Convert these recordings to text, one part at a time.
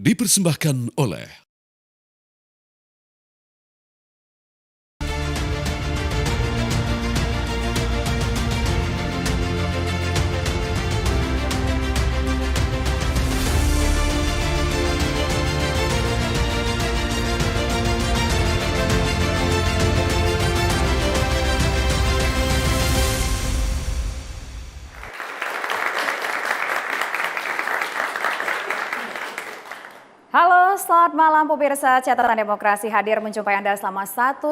dipersembahkan oleh Halo, selamat malam pemirsa Catatan Demokrasi hadir menjumpai Anda selama 1,5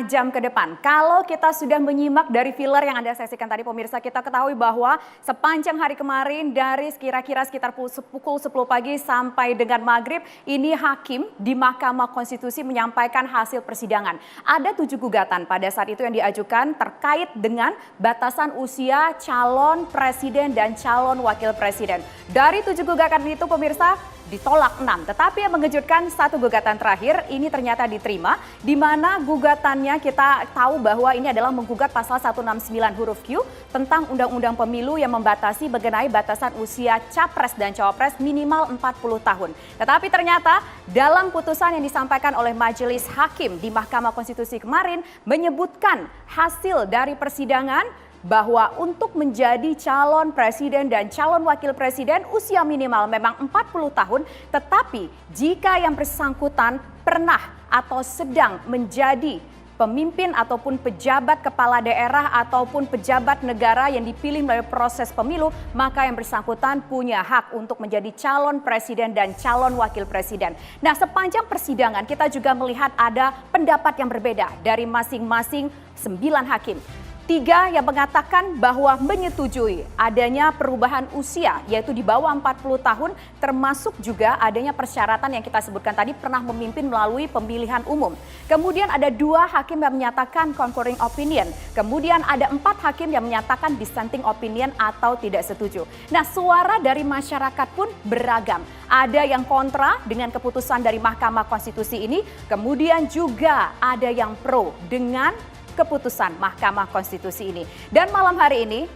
jam ke depan. Kalau kita sudah menyimak dari filler yang Anda saksikan tadi pemirsa, kita ketahui bahwa sepanjang hari kemarin dari kira-kira sekitar pukul 10 pagi sampai dengan maghrib, ini hakim di Mahkamah Konstitusi menyampaikan hasil persidangan. Ada 7 gugatan pada saat itu yang diajukan terkait dengan batasan usia calon presiden dan calon wakil presiden. Dari 7 gugatan itu pemirsa, ditolak 6, tetapi yang mengejutkan satu gugatan terakhir ini ternyata diterima, di mana gugatannya kita tahu bahwa ini adalah menggugat pasal 169 huruf Q tentang Undang-Undang Pemilu yang membatasi mengenai batasan usia capres dan cawapres minimal 40 tahun. Tetapi ternyata dalam putusan yang disampaikan oleh Majelis Hakim di Mahkamah Konstitusi kemarin menyebutkan hasil dari persidangan bahwa untuk menjadi calon presiden dan calon wakil presiden usia minimal memang 40 tahun, tetapi jika yang bersangkutan pernah atau sedang menjadi pemimpin ataupun pejabat kepala daerah ataupun pejabat negara yang dipilih melalui proses pemilu, maka yang bersangkutan punya hak untuk menjadi calon presiden dan calon wakil presiden. Nah, sepanjang persidangan kita juga melihat ada pendapat yang berbeda dari masing-masing 9 hakim. 3 yang mengatakan bahwa menyetujui adanya perubahan usia yaitu di bawah 40 tahun termasuk juga adanya persyaratan yang kita sebutkan tadi pernah memimpin melalui pemilihan umum. Kemudian ada 2 hakim yang menyatakan concurring opinion. Kemudian ada 4 hakim yang menyatakan dissenting opinion atau tidak setuju. Nah, suara dari masyarakat pun beragam. Ada yang kontra dengan keputusan dari Mahkamah Konstitusi ini, kemudian juga ada yang pro dengan keputusan Mahkamah Konstitusi ini. Dan malam hari ini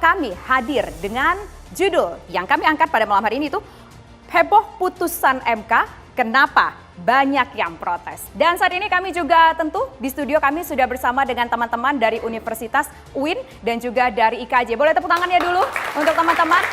kami hadir dengan judul yang kami angkat pada malam hari ini itu heboh putusan MK, kenapa banyak yang protes. Dan saat ini kami juga tentu di studio kami sudah bersama dengan teman-teman dari Universitas UIN dan juga dari IKJ. Boleh tepuk tangannya dulu untuk teman-teman.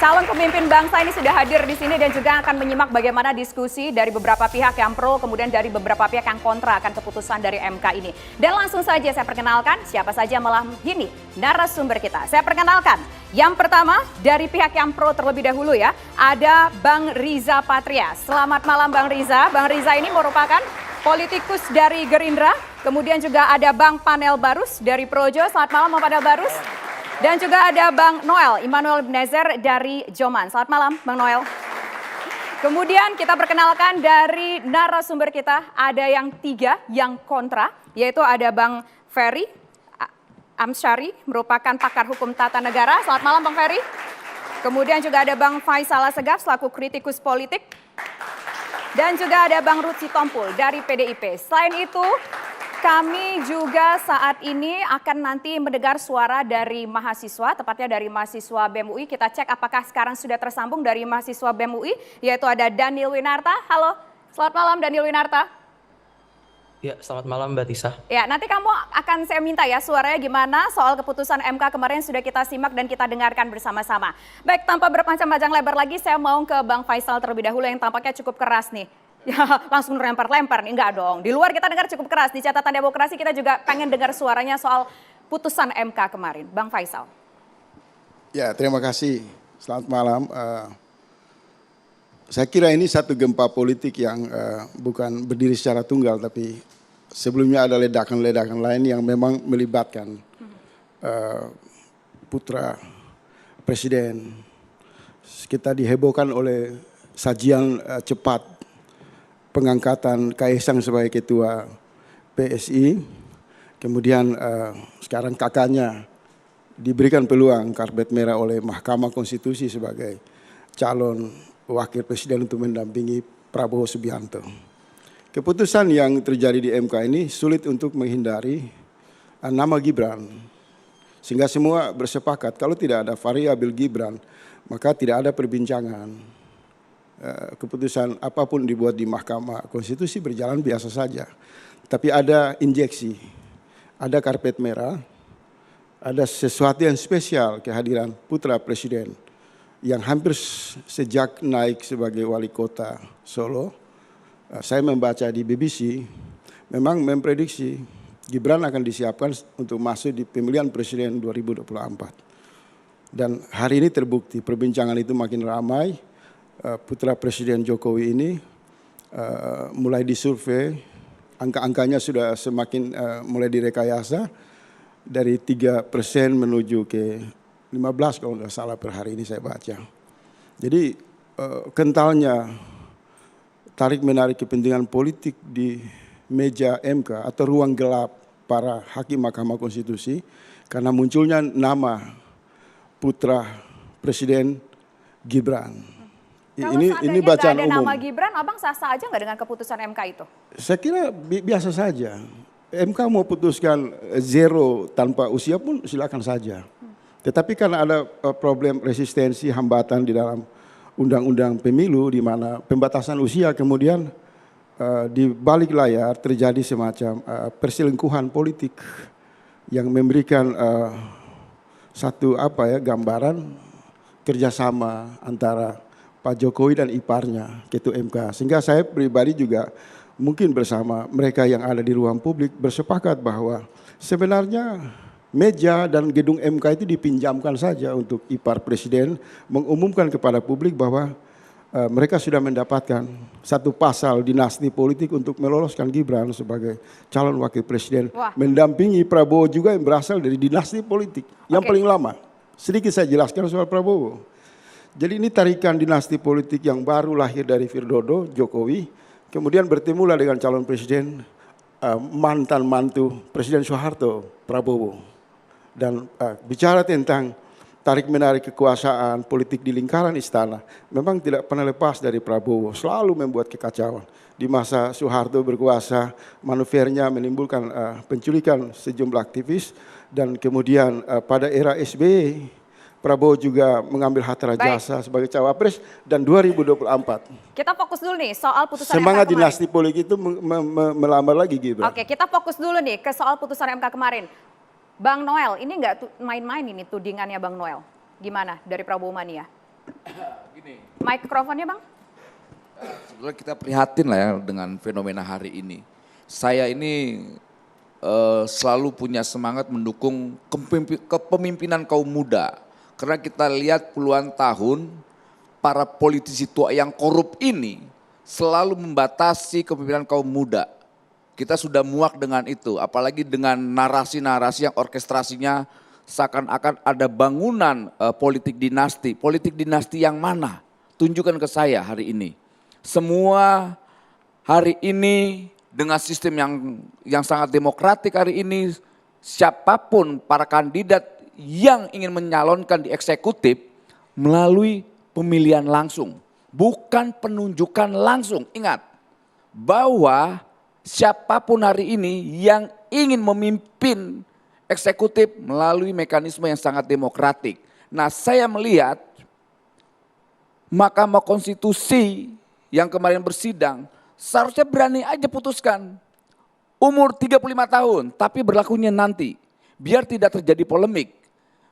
Calon pemimpin bangsa ini sudah hadir di sini dan juga akan menyimak bagaimana diskusi dari beberapa pihak yang pro, kemudian dari beberapa pihak yang kontra akan keputusan dari MK ini. Dan langsung saja saya perkenalkan siapa saja malam ini narasumber kita. Saya perkenalkan yang pertama dari pihak yang pro terlebih dahulu ya, ada Bang Riza Patria. Selamat malam Bang Riza. Bang Riza ini merupakan politikus dari Gerindra, kemudian juga ada Bang Panel Barus dari Projo. Selamat malam Bang Panel Barus. Dan juga ada Bang Noel Immanuel Benezer dari Joman. Selamat malam Bang Noel. Kemudian kita perkenalkan dari narasumber kita ada yang 3 yang kontra, yaitu ada Bang Ferry Amsyari merupakan pakar hukum tata negara. Selamat malam Bang Ferry. Kemudian juga ada Bang Faisal Assegaf selaku kritikus politik. Dan juga ada Bang Ruth Sitompul dari PDIP. Selain itu, kami juga saat ini akan nanti mendengar suara dari mahasiswa, tepatnya dari mahasiswa BEM UI. Kita cek apakah sekarang sudah tersambung dari mahasiswa BEM UI, yaitu ada Daniel Winarta. Halo, selamat malam Daniel Winarta. Ya, selamat malam Mbak Tisa. Ya, nanti kamu akan saya minta ya suaranya gimana soal keputusan MK kemarin sudah kita simak dan kita dengarkan bersama-sama. Baik, tanpa berpanjang-panjang lebar lagi, saya mau ke Bang Faisal terlebih dahulu yang tampaknya cukup keras nih. Ya, langsung lempar-lempar nih, enggak dong. Di luar kita dengar cukup keras, di Catatan Demokrasi kita juga pengen dengar suaranya soal putusan MK kemarin. Bang Faisal. Ya, terima kasih. Selamat malam. Saya kira ini satu gempa politik yang bukan berdiri secara tunggal, tapi sebelumnya ada ledakan-ledakan lain yang memang melibatkan putra presiden. Kita dihebohkan oleh sajian cepat pengangkatan Kaisang sebagai ketua PSI, kemudian sekarang kakaknya diberikan peluang karpet merah oleh Mahkamah Konstitusi sebagai calon wakil presiden untuk mendampingi Prabowo Subianto. Keputusan yang terjadi di MK ini sulit untuk menghindari nama Gibran, sehingga semua bersepakat kalau tidak ada variabel Gibran maka tidak ada perbincangan. keputusan apapun dibuat di Mahkamah Konstitusi berjalan biasa saja. Tapi ada injeksi, ada karpet merah, ada sesuatu yang spesial kehadiran putra presiden yang hampir sejak naik sebagai wali kota Solo. Saya membaca di BBC, memang memprediksi Gibran akan disiapkan untuk masuk di pemilihan presiden 2024. Dan hari ini terbukti, perbincangan itu makin ramai. Putra Presiden Jokowi ini mulai disurvei, angka-angkanya sudah semakin mulai direkayasa dari 3% menuju ke 15 kalau nggak salah per hari ini saya baca. Jadi kentalnya tarik menarik kepentingan politik di meja MK atau ruang gelap para hakim Mahkamah Konstitusi karena munculnya nama putra Presiden Gibran. Kalau Ini seandainya bacaan nggak ada umum. nama Gibran, Abang sah-sah aja nggak dengan keputusan MK itu? Saya kira biasa saja. MK mau putuskan zero tanpa usia pun silakan saja. Tetapi karena ada problem resistensi hambatan di dalam undang-undang pemilu di mana pembatasan usia kemudian di balik layar terjadi semacam perselingkuhan politik yang memberikan satu gambaran kerjasama antara Pak Jokowi dan iparnya, Ketua MK. Sehingga saya pribadi juga mungkin bersama mereka yang ada di ruang publik bersepakat bahwa sebenarnya meja dan gedung MK itu dipinjamkan saja untuk ipar presiden mengumumkan kepada publik bahwa mereka sudah mendapatkan satu pasal dinasti politik untuk meloloskan Gibran sebagai calon wakil presiden. Wah. Mendampingi Prabowo juga yang berasal dari dinasti politik yang paling lama. Sedikit saya jelaskan soal Prabowo. Jadi ini tarikan dinasti politik yang baru lahir dari Widodo, Jokowi, kemudian bertemulah dengan calon presiden mantan mantu Presiden Soeharto, Prabowo. Dan bicara tentang tarik menarik kekuasaan politik di lingkaran istana, memang tidak pernah lepas dari Prabowo, selalu membuat kekacauan. Di masa Soeharto berkuasa, manuvernya menimbulkan penculikan sejumlah aktivis, dan kemudian pada era SBY, Prabowo juga mengambil hatta rajasa sebagai cawapres dan 2024. Kita fokus dulu nih soal putusan Semangat MK kemarin. dinasti politik itu melamar lagi Gibran. Oke, kita fokus dulu nih ke soal putusan MK kemarin. Bang Noel, ini nggak main-main ini tudingannya Bang Noel. Gimana dari Prabowo Mania? Gini, Mikrofonnya Bang? sebetulnya kita prihatin lah ya dengan fenomena hari ini. Saya ini selalu punya semangat mendukung kepemimpinan kaum muda. Karena kita lihat puluhan tahun para politisi tua yang korup ini selalu membatasi kepemimpinan kaum muda. Kita sudah muak dengan itu, apalagi dengan narasi-narasi yang orkestrasinya seakan-akan ada bangunan politik dinasti. Politik dinasti yang mana? Tunjukkan ke saya hari ini. Semua hari ini dengan sistem yang sangat demokratik hari ini, siapapun para kandidat yang ingin menyalonkan di eksekutif melalui pemilihan langsung, bukan penunjukan langsung. Ingat bahwa siapapun hari ini yang ingin memimpin eksekutif melalui mekanisme yang sangat demokratik. Nah, saya melihat Mahkamah Konstitusi yang kemarin bersidang seharusnya berani aja putuskan umur 35 tahun, tapi berlakunya nanti biar tidak terjadi polemik.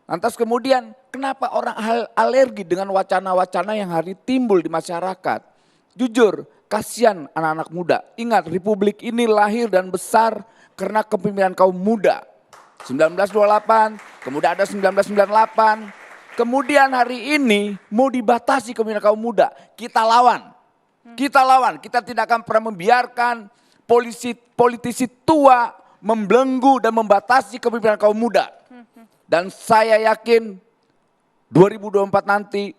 Lantas kemudian kenapa orang alergi dengan wacana-wacana yang hari timbul di masyarakat? Jujur, kasihan anak-anak muda. Ingat, Republik ini lahir dan besar karena kepemimpinan kaum muda. 1928, kemudian ada 1998. Kemudian hari ini mau dibatasi kepemimpinan kaum muda. Kita lawan. Kita lawan. Kita tidak akan pernah membiarkan politisi tua membelenggu dan membatasi kepemimpinan kaum muda. Dan saya yakin 2024 nanti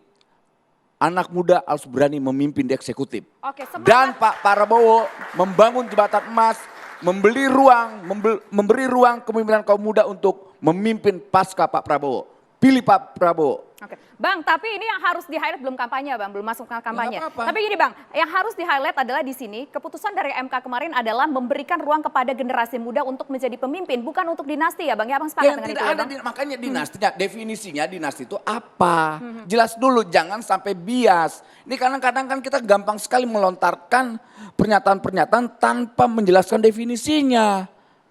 anak muda harus berani memimpin di eksekutif. Oke, semangat. Dan Pak Prabowo membangun jembatan emas, memberi ruang kepemimpinan kaum muda untuk memimpin pasca Pak Prabowo. Pilih Pak Prabowo. Oke, Bang, tapi ini yang harus di-highlight belum kampanye, Bang, belum masuk ke kampanye. Ya, nggak apa-apa. Tapi gini, Bang, yang harus di-highlight adalah di sini keputusan dari MK kemarin adalah memberikan ruang kepada generasi muda untuk menjadi pemimpin, bukan untuk dinasti ya, Bang. Ya, Bang sepakat Yang dengan tidak itu ya, ada, Bang? makanya dinastinya, definisinya dinasti itu apa? Jelas dulu, jangan sampai bias. Ini kadang-kadang kan kita gampang sekali melontarkan pernyataan-pernyataan tanpa menjelaskan definisinya.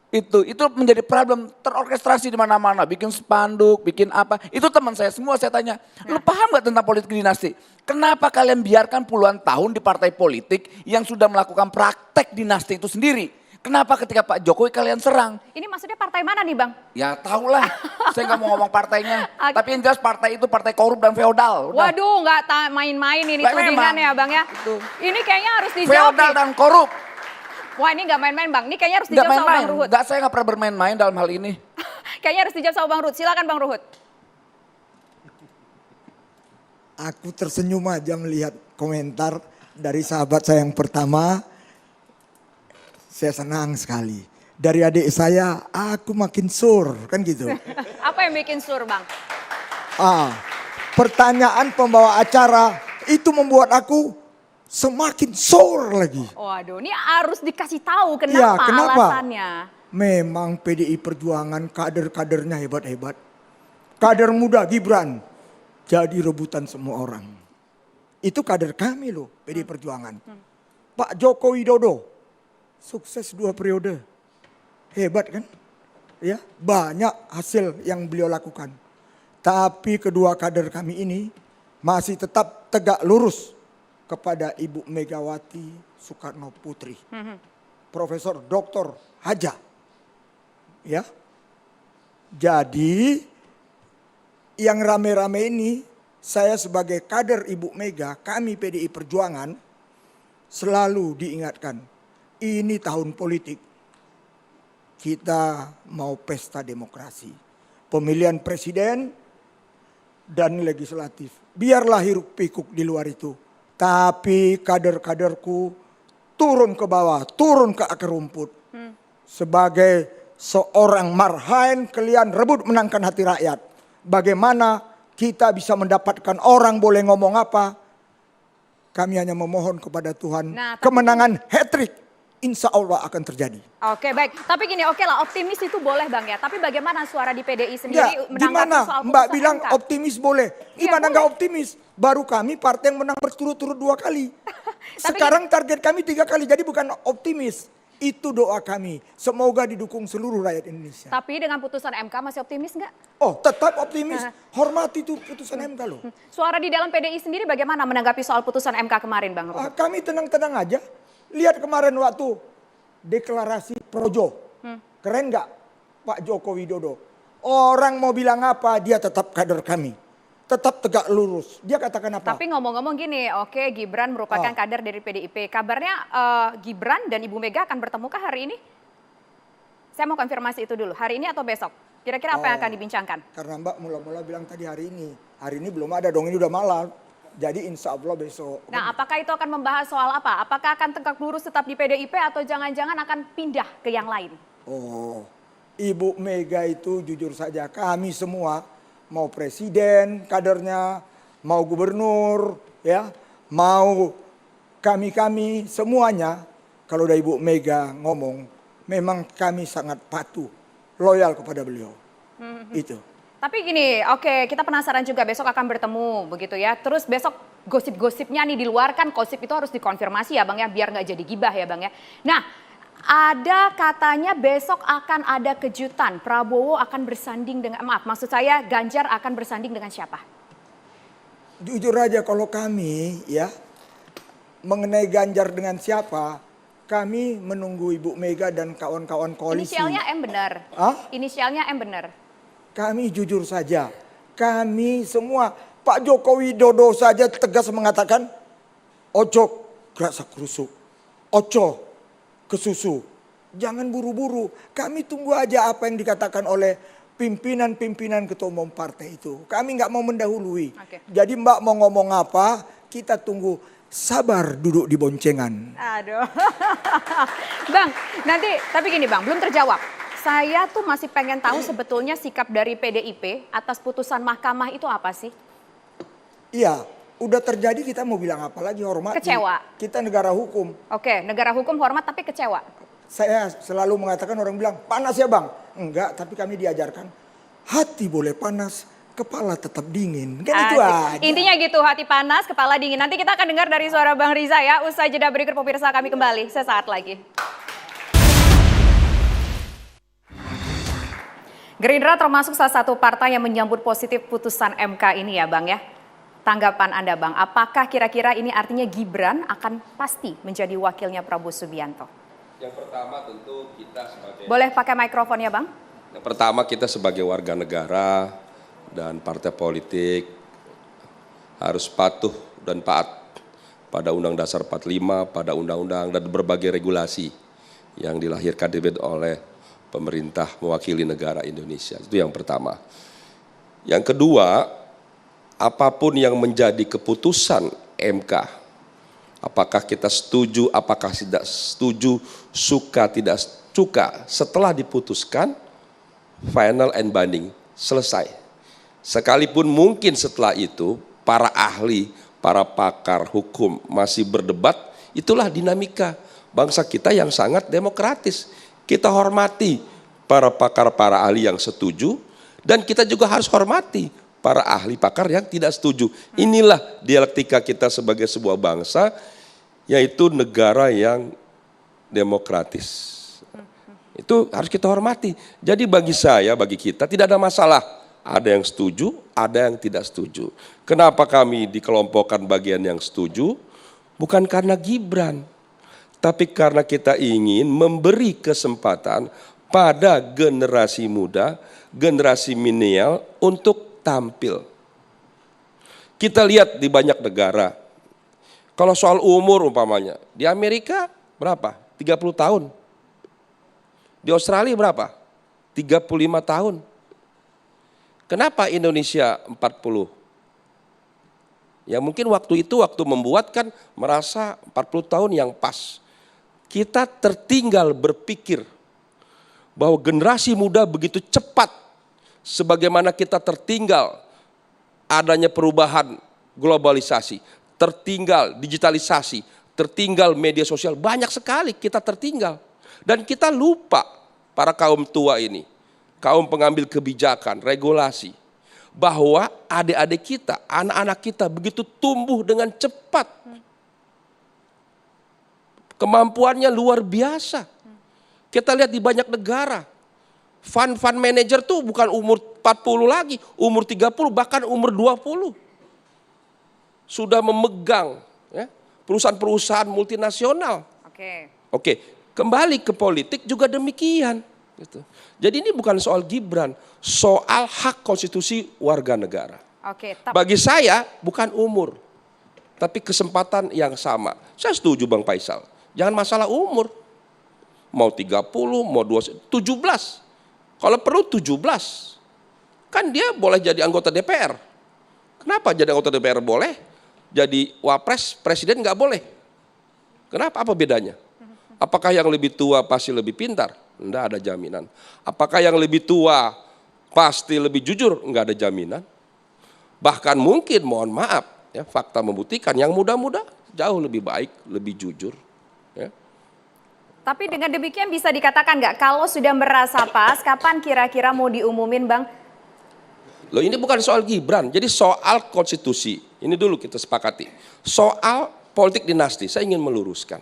Itu menjadi problem, terorkestrasi di mana-mana, bikin spanduk, bikin apa. Itu teman saya semua saya tanya, lu paham gak tentang politik dinasti? Kenapa kalian biarkan puluhan tahun di partai politik yang sudah melakukan praktek dinasti itu sendiri? Kenapa ketika Pak Jokowi kalian serang? Ini maksudnya partai mana nih, Bang? Ya tahulah, saya nggak mau ngomong partainya. Oke. Tapi yang jelas partai itu partai korup dan feodal. Udah. Waduh, nggak main-main ini Nggak tudingan memang. ya, Bang ya. Itu. Ini kayaknya harus dijawab Feodal nih. dan korup. Wah, ini nggak main-main, Bang. Ini kayaknya harus Nggak dijawab sama main-main. Bang Ruhut. Nggak, saya nggak pernah bermain-main dalam hal ini. Kayaknya harus dijawab sama Bang Ruhut. Silakan Bang Ruhut. Aku tersenyum aja melihat komentar dari sahabat saya yang pertama. Saya senang sekali. Dari adik saya, aku makin sur, kan gitu. Apa yang bikin sur, Bang? Pertanyaan pembawa acara itu membuat aku semakin sur lagi. Waduh, ini harus dikasih tahu Ya, kenapa, kenapa? alasannya. Memang PDI Perjuangan kader-kadernya hebat-hebat. Kader muda Gibran jadi rebutan semua orang. Itu kader kami loh, PDI Perjuangan. Pak Joko Widodo sukses 2 periode. Hebat kan? Ya, banyak hasil yang beliau lakukan. Tapi kedua kader kami ini masih tetap tegak lurus kepada Ibu Megawati Soekarno Putri. Profesor Dr. Haja. Ya. Jadi yang rame-rame ini saya sebagai kader Ibu Mega, kami PDI Perjuangan selalu diingatkan. Ini tahun politik. Kita mau pesta demokrasi. Pemilihan presiden dan legislatif. Biarlah hiruk pikuk di luar itu. Tapi kader-kaderku turun ke bawah, turun ke akar rumput. Sebagai seorang marhaen kalian rebut menangkan hati rakyat. Bagaimana kita bisa mendapatkan orang boleh ngomong apa. Kami hanya memohon kepada Tuhan kemenangan hat-trick. Insya Allah akan terjadi. Oke, baik. Tapi gini, oke lah, optimis itu boleh, Bang ya. Tapi bagaimana suara di PDI sendiri Ya, menanggapi gimana soal Mbak putusan bilang MK? optimis boleh. Gimana Iya, nggak optimis? Baru kami partai yang menang berturut-turut 2 kali. Sekarang target kami 3 kali. Jadi bukan optimis. Itu doa kami. Semoga didukung seluruh rakyat Indonesia. Tapi dengan putusan MK masih optimis nggak? Oh, tetap optimis. Hormati itu putusan MK loh. Suara di dalam PDI sendiri bagaimana menanggapi soal putusan MK kemarin, Bang Ruhut? Kami tenang-tenang aja. Lihat kemarin waktu deklarasi Projo. Keren nggak Pak Joko Widodo? Orang mau bilang apa, dia tetap kader kami. Tetap tegak lurus. Dia katakan apa? Tapi ngomong-ngomong gini, oke Gibran merupakan kader dari PDIP. Kabarnya Gibran dan Ibu Mega akan bertemukah hari ini? Saya mau konfirmasi itu dulu. Hari ini atau besok? Kira-kira apa yang akan dibincangkan? Karena Mbak mula-mula bilang tadi hari ini. Hari ini belum ada dong, ini udah malam. Jadi insya Allah besok. Nah, apakah itu akan membahas soal apa? Apakah akan tegak lurus tetap di PDIP atau jangan-jangan akan pindah ke yang lain? Oh, Ibu Mega itu jujur saja kami semua mau presiden kadernya, mau gubernur, ya, mau kami semuanya. Kalau udah Ibu Mega ngomong, memang kami sangat patuh, loyal kepada beliau. Itu. Tapi gini, oke kita penasaran juga besok akan bertemu begitu ya. Terus besok gosip-gosipnya nih di luar kan gosip itu harus dikonfirmasi ya Bang ya. Biar nggak jadi gibah ya Bang ya. Nah ada katanya besok akan ada kejutan. Prabowo akan bersanding dengan, maksud saya Ganjar akan bersanding dengan siapa? Jujur aja kalau kami ya mengenai Ganjar dengan siapa, kami menunggu Ibu Mega dan kawan-kawan koalisi. Inisialnya M benar. Inisialnya M benar. Kami jujur saja, kami semua, Pak Joko Widodo saja tegas mengatakan, ojo gerasa kerusuk, ojo kesusu, jangan buru-buru. Kami tunggu aja apa yang dikatakan oleh pimpinan-pimpinan ketua umum partai itu. Kami nggak mau mendahului. Jadi Mbak mau ngomong apa, kita tunggu. Sabar duduk di boncengan. Aduh. Bang, nanti tapi gini Bang, belum terjawab. Saya tuh masih pengen tahu sebetulnya sikap dari PDIP atas putusan mahkamah itu apa sih? Iya, udah terjadi kita mau bilang apa lagi, hormati. Kecewa. Kita negara hukum. Oke, negara hukum hormat tapi kecewa. Saya selalu mengatakan orang bilang, panas ya bang? Enggak, tapi kami diajarkan, hati boleh panas, kepala tetap dingin. Kan itu aja. Intinya gitu, hati panas, kepala dingin. Nanti kita akan dengar dari suara Bang Riza ya. Usai jeda berikut pemirsa kami kembali sesaat lagi. Gerindra termasuk salah satu partai yang menyambut positif putusan MK ini ya Bang ya. Tanggapan Anda Bang, apakah kira-kira ini artinya Gibran akan pasti menjadi wakilnya Prabowo Subianto? Yang pertama tentu kita sebagai... Boleh pakai mikrofon ya Bang? Yang pertama kita sebagai warga negara dan partai politik harus patuh dan taat pada Undang Dasar 45, pada undang-undang dan berbagai regulasi yang dilahirkan oleh pemerintah mewakili negara Indonesia. Itu yang pertama. Yang kedua, apapun yang menjadi keputusan MK, apakah kita setuju, apakah tidak setuju, suka, tidak suka, setelah diputuskan, final and binding, selesai. Sekalipun mungkin setelah itu, para ahli, para pakar hukum masih berdebat, itulah dinamika bangsa kita yang sangat demokratis. Kita hormati para pakar, para ahli yang setuju, dan kita juga harus hormati para ahli pakar yang tidak setuju. Inilah dialektika kita sebagai sebuah bangsa, yaitu negara yang demokratis. Itu harus kita hormati. Jadi bagi saya, bagi kita tidak ada masalah. Ada yang setuju, ada yang tidak setuju. Kenapa kami dikelompokkan bagian yang setuju? Bukan karena Gibran, tapi karena kita ingin memberi kesempatan pada generasi muda, generasi milenial untuk tampil. Kita lihat di banyak negara, kalau soal umur umpamanya, di Amerika berapa? 30 tahun. Di Australia berapa? 35 tahun. Kenapa Indonesia 40? Ya mungkin waktu itu, waktu membuat kan merasa 40 tahun yang pas. Kita tertinggal berpikir bahwa generasi muda begitu cepat, sebagaimana kita tertinggal adanya perubahan globalisasi, tertinggal digitalisasi, tertinggal media sosial, banyak sekali kita tertinggal. Dan kita lupa para kaum tua ini, kaum pengambil kebijakan, regulasi, bahwa adik-adik kita, anak-anak kita begitu tumbuh dengan cepat. Kemampuannya luar biasa. Kita lihat di banyak negara, fund manager tuh bukan umur 40 lagi, umur 30 bahkan umur 20. Sudah memegang ya, perusahaan-perusahaan multinasional. Oke, kembali ke politik juga demikian. Gitu. Jadi ini bukan soal Gibran, soal hak konstitusi warga negara. Bagi saya bukan umur, tapi kesempatan yang sama. Saya setuju Bang Faisal, jangan masalah umur. Mau 30, mau 17. Kalau perlu 17, kan dia boleh jadi anggota DPR. Kenapa jadi anggota DPR boleh, jadi wapres, presiden nggak boleh? Kenapa? Apa bedanya? Apakah yang lebih tua pasti lebih pintar? Enggak ada jaminan. Apakah yang lebih tua pasti lebih jujur? Enggak ada jaminan. Bahkan mungkin, mohon maaf, ya, fakta membuktikan yang muda-muda jauh lebih baik, lebih jujur. Ya. Tapi dengan demikian bisa dikatakan nggak kalau sudah merasa pas, kapan kira-kira mau diumumin Bang? Loh ini bukan soal Gibran, jadi soal konstitusi. Ini dulu kita sepakati. Soal politik dinasti, saya ingin meluruskan.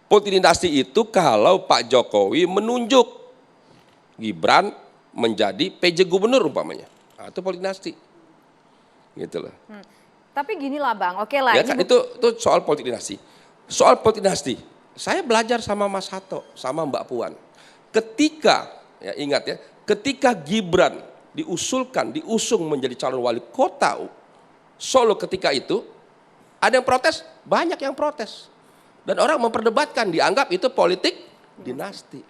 Politik dinasti itu kalau Pak Jokowi menunjuk Gibran menjadi PJ gubernur umpamanya. Nah, itu politik dinasti. Gitu loh. Tapi gini lah Bang, oke lah. Ya kan, itu soal politik dinasti. Soal politik dinasti, saya belajar sama Mas Hasto, sama Mbak Puan. Ketika, ya ingat ya, ketika Gibran diusung menjadi calon wali kota Solo ketika itu, ada yang protes, banyak yang protes. Dan orang memperdebatkan, dianggap itu politik dinasti.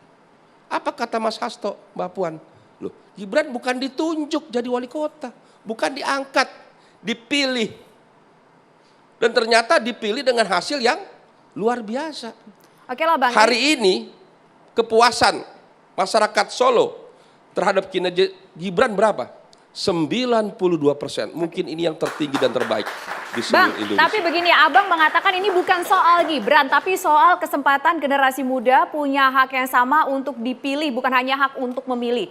Apa kata Mas Hasto, Mbak Puan? Loh, Gibran bukan ditunjuk jadi wali kota, bukan diangkat, dipilih. Dan ternyata dipilih dengan hasil yang luar biasa. Oke lah Bang. Hari ini kepuasan masyarakat Solo terhadap kinerja Gibran berapa? 92%. Mungkin ini yang tertinggi dan terbaik di Bang, seluruh Indonesia. tapi begini, Abang mengatakan ini bukan soal Gibran, tapi soal kesempatan generasi muda punya hak yang sama untuk dipilih, bukan hanya hak untuk memilih.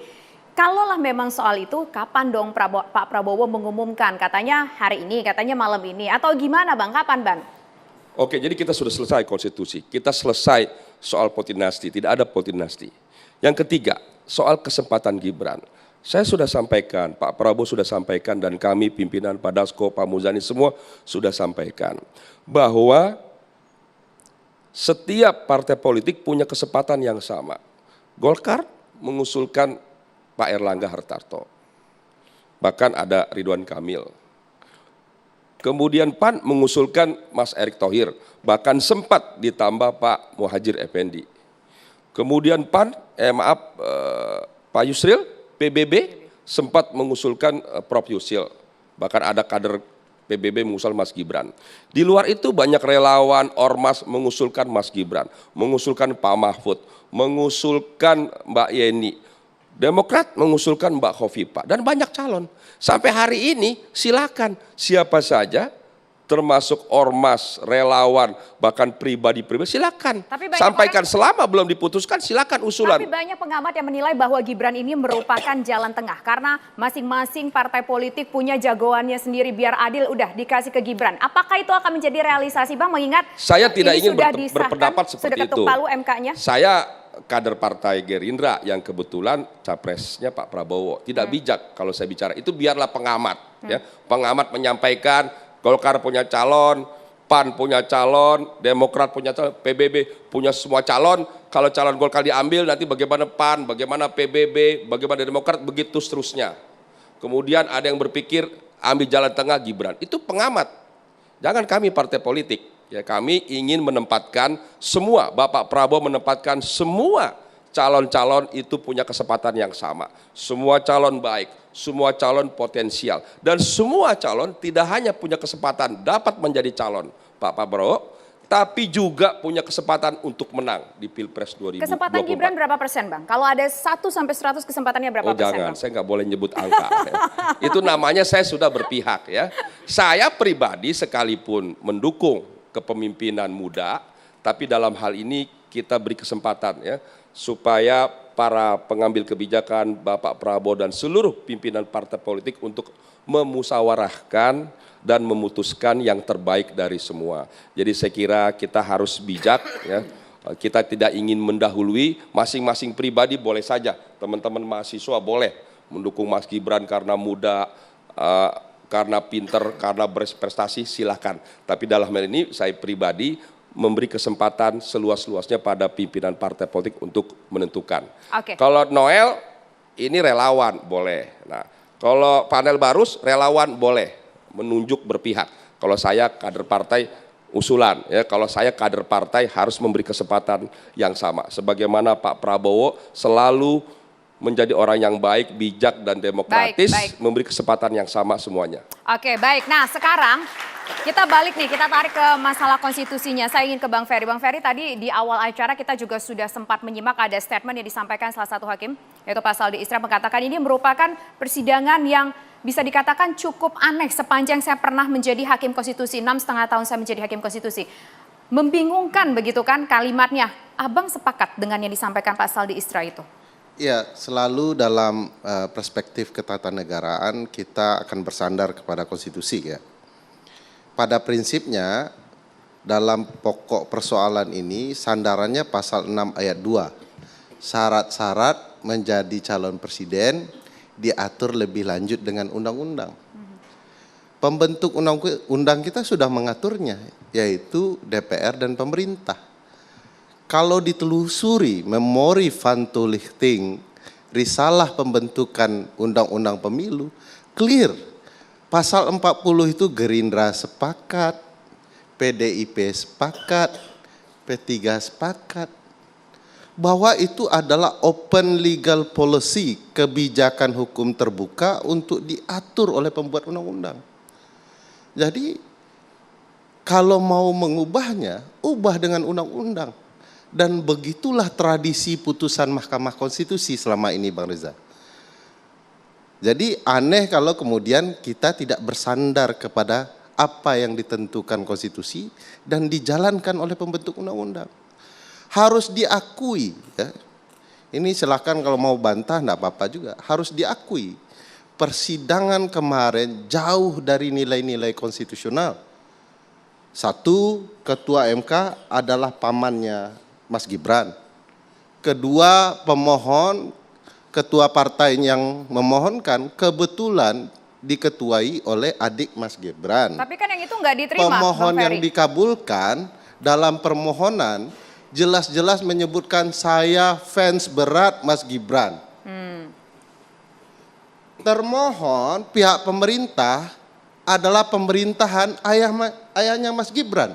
Kalaulah memang soal itu, kapan dong Pak Prabowo mengumumkan? Katanya hari ini, katanya malam ini, atau gimana Bang? Kapan Bang? Oke, jadi kita sudah selesai konstitusi. Kita selesai soal politik dinasti, tidak ada politik dinasti. Yang ketiga, soal kesempatan Gibran. Saya sudah sampaikan, Pak Prabowo sudah sampaikan, dan kami pimpinan Pak Dasko, Pak Muzani semua sudah sampaikan bahwa setiap partai politik punya kesempatan yang sama. Golkar mengusulkan Pak Erlangga Hartarto, bahkan ada Ridwan Kamil. Kemudian PAN mengusulkan Mas Erick Thohir, bahkan sempat ditambah Pak Muhadjir Effendi. Kemudian Pak Yusril, PBB sempat mengusulkan Prof. Yusril, bahkan ada kader PBB mengusul Mas Gibran. Di luar itu banyak relawan, ormas mengusulkan Mas Gibran, mengusulkan Pak Mahfud, mengusulkan Mbak Yeni, Demokrat mengusulkan Mbak Khofifah, dan banyak calon. Sampai hari ini silakan siapa saja, termasuk ormas, relawan, bahkan pribadi-pribadi, silakan sampaikan. Selama belum diputuskan silakan usulan. Tapi banyak pengamat yang menilai bahwa Gibran ini merupakan jalan tengah karena masing-masing partai politik punya jagoannya sendiri, biar adil udah dikasih ke Gibran. Apakah itu akan menjadi realisasi Bang, mengingat saya tidak ingin sudah berpendapat seperti sudah ketuk itu. palu MK-nya? Saya kader partai Gerindra yang kebetulan capresnya Pak Prabowo. Tidak bijak kalau saya bicara, itu biarlah pengamat. Ya. Pengamat menyampaikan Golkar punya calon, PAN punya calon, Demokrat punya calon, PBB punya semua calon. Kalau calon Golkar diambil nanti bagaimana PAN, bagaimana PBB, bagaimana Demokrat, begitu seterusnya. Kemudian ada yang berpikir ambil jalan tengah Gibran. Itu pengamat. Jangan kami partai politik. Ya, kami ingin menempatkan semua, Bapak Prabowo menempatkan semua calon-calon itu punya kesempatan yang sama. Semua calon baik, semua calon potensial. Dan semua calon tidak hanya punya kesempatan dapat menjadi calon Pak Prabowo, tapi juga punya kesempatan untuk menang di Pilpres 2024. Kesempatan Gibran berapa persen Bang? Kalau ada 1-100 kesempatannya berapa persen Jangan, Bang? saya nggak boleh nyebut angka. Itu namanya saya sudah berpihak ya. Saya pribadi sekalipun mendukung kepemimpinan muda, tapi dalam hal ini kita beri kesempatan ya, supaya para pengambil kebijakan, Bapak Prabowo dan seluruh pimpinan partai politik untuk memusyawarahkan dan memutuskan yang terbaik dari semua. Jadi saya kira kita harus bijak ya. Kita tidak ingin mendahului, masing-masing pribadi boleh saja, teman-teman mahasiswa boleh mendukung Mas Gibran karena muda, karena pinter, karena berprestasi, silakan. Tapi dalam hal ini saya pribadi memberi kesempatan seluas-luasnya pada pimpinan partai politik untuk menentukan. Oke. Kalau Noel ini relawan boleh. Nah, kalau panel Barus relawan boleh menunjuk berpihak. Kalau saya kader partai usulan ya, kalau saya kader partai harus memberi kesempatan yang sama. Sebagaimana Pak Prabowo selalu menjadi orang yang baik, bijak dan demokratis, memberi kesempatan yang sama semuanya. Oke, baik. Nah, sekarang kita balik nih, kita tarik ke masalah konstitusinya. Saya ingin ke Bang Ferry. Bang Ferry, tadi di awal acara kita juga sudah sempat menyimak ada statement yang disampaikan salah satu hakim, yaitu Pak Saldi Isra, mengatakan ini merupakan persidangan yang bisa dikatakan cukup aneh sepanjang saya pernah menjadi hakim konstitusi. 6,5 tahun saya menjadi hakim konstitusi. Membingungkan begitu kan kalimatnya. Abang sepakat dengan yang disampaikan Pak Saldi Isra itu? Ya, selalu dalam perspektif ketatanegaraan kita akan bersandar kepada konstitusi ya. Pada prinsipnya dalam pokok persoalan ini sandarannya pasal 6 ayat 2. Syarat-syarat menjadi calon presiden diatur lebih lanjut dengan undang-undang. Pembentuk undang-undang kita sudah mengaturnya, yaitu DPR dan pemerintah. Kalau ditelusuri memori Van Toelichting, risalah pembentukan undang-undang pemilu, clear. Pasal 40 itu Gerindra sepakat, PDIP sepakat, P3 sepakat. Bahwa itu adalah open legal policy, kebijakan hukum terbuka untuk diatur oleh pembuat undang-undang. Jadi kalau mau mengubahnya, ubah dengan undang-undang. Dan begitulah tradisi putusan Mahkamah Konstitusi selama ini Bang Reza. Jadi aneh kalau kemudian kita tidak bersandar kepada apa yang ditentukan konstitusi dan dijalankan oleh pembentuk undang-undang. Harus diakui, ya. Ini silakan kalau mau bantah enggak apa-apa juga. Harus diakui, persidangan kemarin jauh dari nilai-nilai konstitusional. Satu, Ketua MK adalah pamannya Mas Gibran. Kedua, pemohon, ketua partai yang memohonkan kebetulan diketuai oleh adik Mas Gibran. Tapi kan yang itu nggak diterima, Pemohon Bang yang Ferry. dikabulkan dalam permohonan jelas-jelas menyebutkan saya fans berat Mas Gibran. Termohon pihak pemerintah adalah pemerintahan ayahnya Mas Gibran.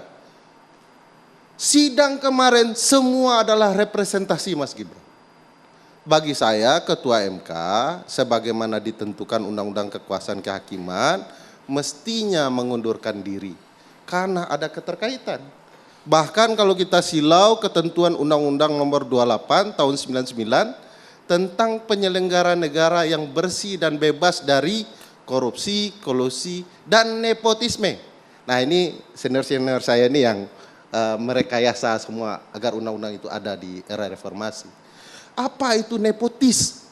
Sidang kemarin semua adalah representasi Mas Gibran. Bagi saya Ketua MK sebagaimana ditentukan Undang-Undang Kekuasaan Kehakiman mestinya mengundurkan diri karena ada keterkaitan. Bahkan kalau kita silau ketentuan Undang-Undang Nomor 28 tahun 99 tentang penyelenggara negara yang bersih dan bebas dari korupsi, kolusi, dan nepotisme. Nah ini senior-senior saya ini yang merekayasa semua agar undang-undang itu ada di era reformasi. Apa itu nepotis?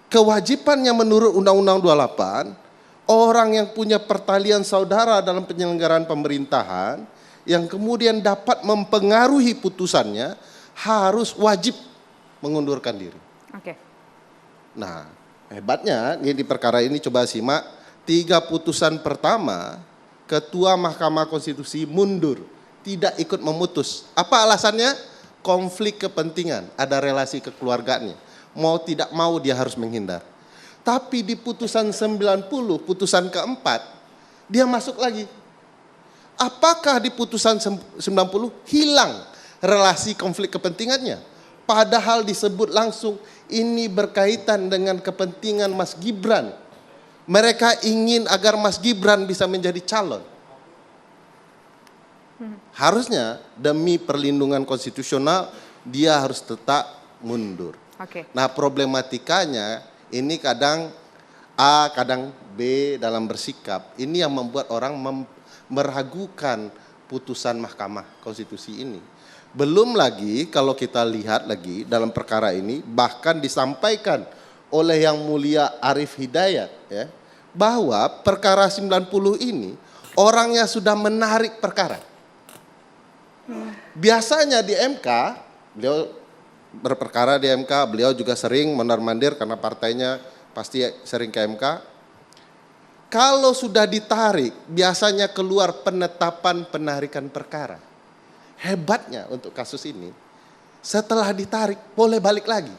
Kewajibannya menurut Undang-Undang 28, orang yang punya pertalian saudara dalam penyelenggaraan pemerintahan, yang kemudian dapat mempengaruhi putusannya, harus wajib mengundurkan diri. Oke. Nah, hebatnya ini di perkara ini coba simak, 3 putusan pertama, Ketua Mahkamah Konstitusi mundur, tidak ikut memutus. Apa alasannya? Konflik kepentingan, ada relasi kekeluargaannya. Mau tidak mau dia harus menghindar. Tapi di putusan 90, putusan keempat, dia masuk lagi. Apakah di putusan 90 hilang relasi konflik kepentingannya? Padahal disebut langsung ini berkaitan dengan kepentingan Mas Gibran. Mereka ingin agar Mas Gibran bisa menjadi calon. Harusnya demi perlindungan konstitusional dia harus tetap mundur. Oke. Nah problematikanya ini kadang A, kadang B dalam bersikap. Ini yang membuat orang meragukan putusan Mahkamah Konstitusi ini. Belum lagi kalau kita lihat lagi dalam perkara ini bahkan disampaikan oleh Yang Mulia Arief Hidayat ya, bahwa perkara 90 ini orangnya sudah menarik perkara. Biasanya di MK, beliau berperkara di MK, beliau juga sering mondar-mandir karena partainya pasti sering ke MK. Kalau sudah ditarik, biasanya keluar penetapan penarikan perkara. Hebatnya untuk kasus ini, setelah ditarik boleh balik lagi.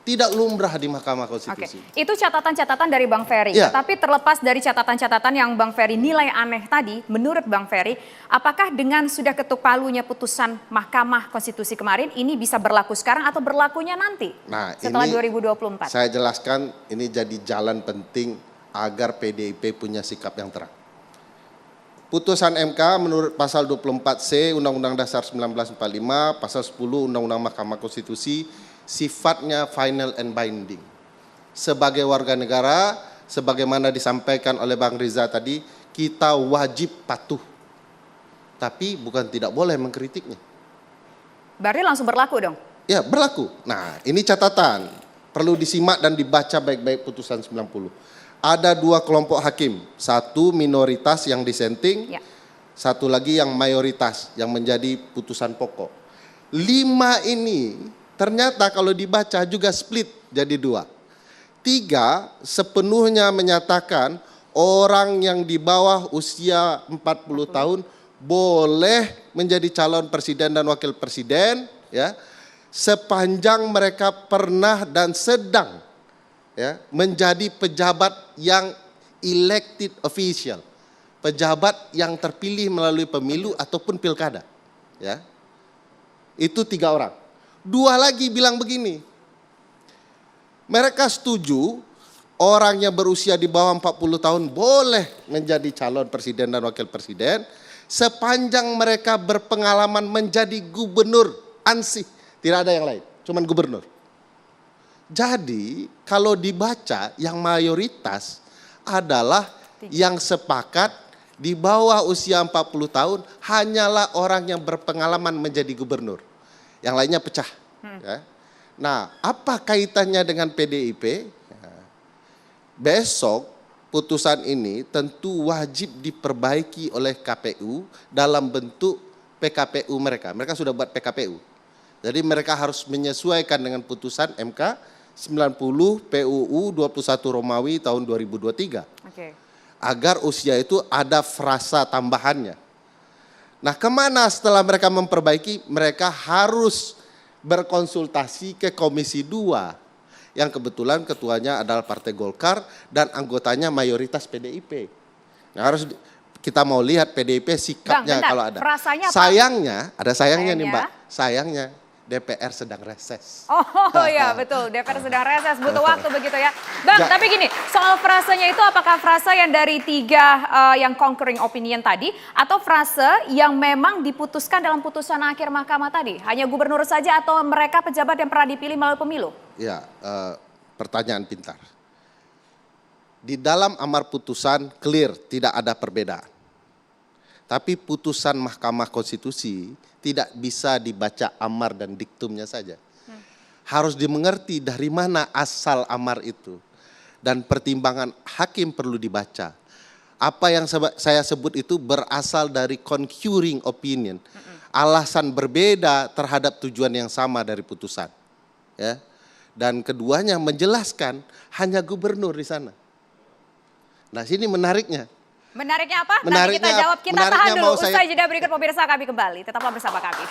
Tidak lumrah di Mahkamah Konstitusi. Oke. Itu catatan-catatan dari Bang Ferry. Ya. Tapi terlepas dari catatan-catatan yang Bang Ferry nilai aneh tadi, menurut Bang Ferry, apakah dengan sudah ketuk palunya putusan Mahkamah Konstitusi kemarin, ini bisa berlaku sekarang atau berlakunya nanti? Nah, setelah ini 2024. Saya jelaskan ini jadi jalan penting agar PDIP punya sikap yang terang. Putusan MK menurut pasal 24C Undang-Undang Dasar 1945, pasal 10 Undang-Undang Mahkamah Konstitusi sifatnya final and binding. Sebagai warga negara, sebagaimana disampaikan oleh Bang Riza tadi, kita wajib patuh. Tapi bukan tidak boleh mengkritiknya. Berarti langsung berlaku dong? Ya, berlaku. Nah, ini catatan. Perlu disimak dan dibaca baik-baik putusan 90. Ada 2 kelompok hakim. Satu minoritas yang disenting, Ya. satu lagi yang mayoritas yang menjadi putusan pokok. 5 ini ternyata kalau dibaca juga split jadi 2. 3 sepenuhnya menyatakan orang yang di bawah usia 40 tahun boleh menjadi calon presiden dan wakil presiden ya, sepanjang mereka pernah dan sedang ya, menjadi pejabat yang elected official, pejabat yang terpilih melalui pemilu ataupun pilkada ya. Itu 3 orang. 2 lagi bilang begini, mereka setuju orang yang berusia di bawah 40 tahun boleh menjadi calon presiden dan wakil presiden sepanjang mereka berpengalaman menjadi gubernur ansih, tidak ada yang lain, cuman gubernur. Jadi kalau dibaca yang mayoritas adalah yang sepakat di bawah usia 40 tahun hanyalah orang yang berpengalaman menjadi gubernur. Yang lainnya pecah. Ya. Nah, apa kaitannya dengan PDIP? Besok putusan ini tentu wajib diperbaiki oleh KPU dalam bentuk PKPU mereka. Mereka sudah buat PKPU. Jadi mereka harus menyesuaikan dengan putusan MK 90 PUU 21 Romawi tahun 2023. Oke. Agar usia itu ada frasa tambahannya. Nah, kemana setelah mereka memperbaiki? Mereka harus berkonsultasi ke Komisi 2. Yang kebetulan ketuanya adalah Partai Golkar dan anggotanya mayoritas PDIP. Nah, kita mau lihat PDIP sikapnya Bentar, kalau ada. frasanya apa? Sayangnya, ada sayangnya nih Sayangnya? Mbak. Sayangnya DPR sedang reses. Oh ya betul, DPR sedang reses, butuh waktu begitu ya. Bang, tapi gini, soal frasenya itu apakah frasa yang dari 3 yang concurring opinion tadi, atau frase yang memang diputuskan dalam putusan akhir mahkamah tadi? Hanya gubernur saja atau mereka pejabat yang pernah dipilih melalui pemilu? Ya, pertanyaan pintar. Di dalam amar putusan clear tidak ada perbedaan. Tapi putusan Mahkamah Konstitusi tidak bisa dibaca amar dan diktumnya saja. Harus dimengerti dari mana asal amar itu. Dan pertimbangan hakim perlu dibaca. Apa yang saya sebut itu berasal dari concurring opinion. Alasan berbeda terhadap tujuan yang sama dari putusan. Ya. Dan keduanya menjelaskan hanya gubernur di sana. Nah, sini menariknya. Menariknya apa? Nanti Menariknya- kita jawab, kita tahan menariknya dulu. mau saya- Usai jeda berikut pemirsa kami kembali. Tetaplah bersama kami.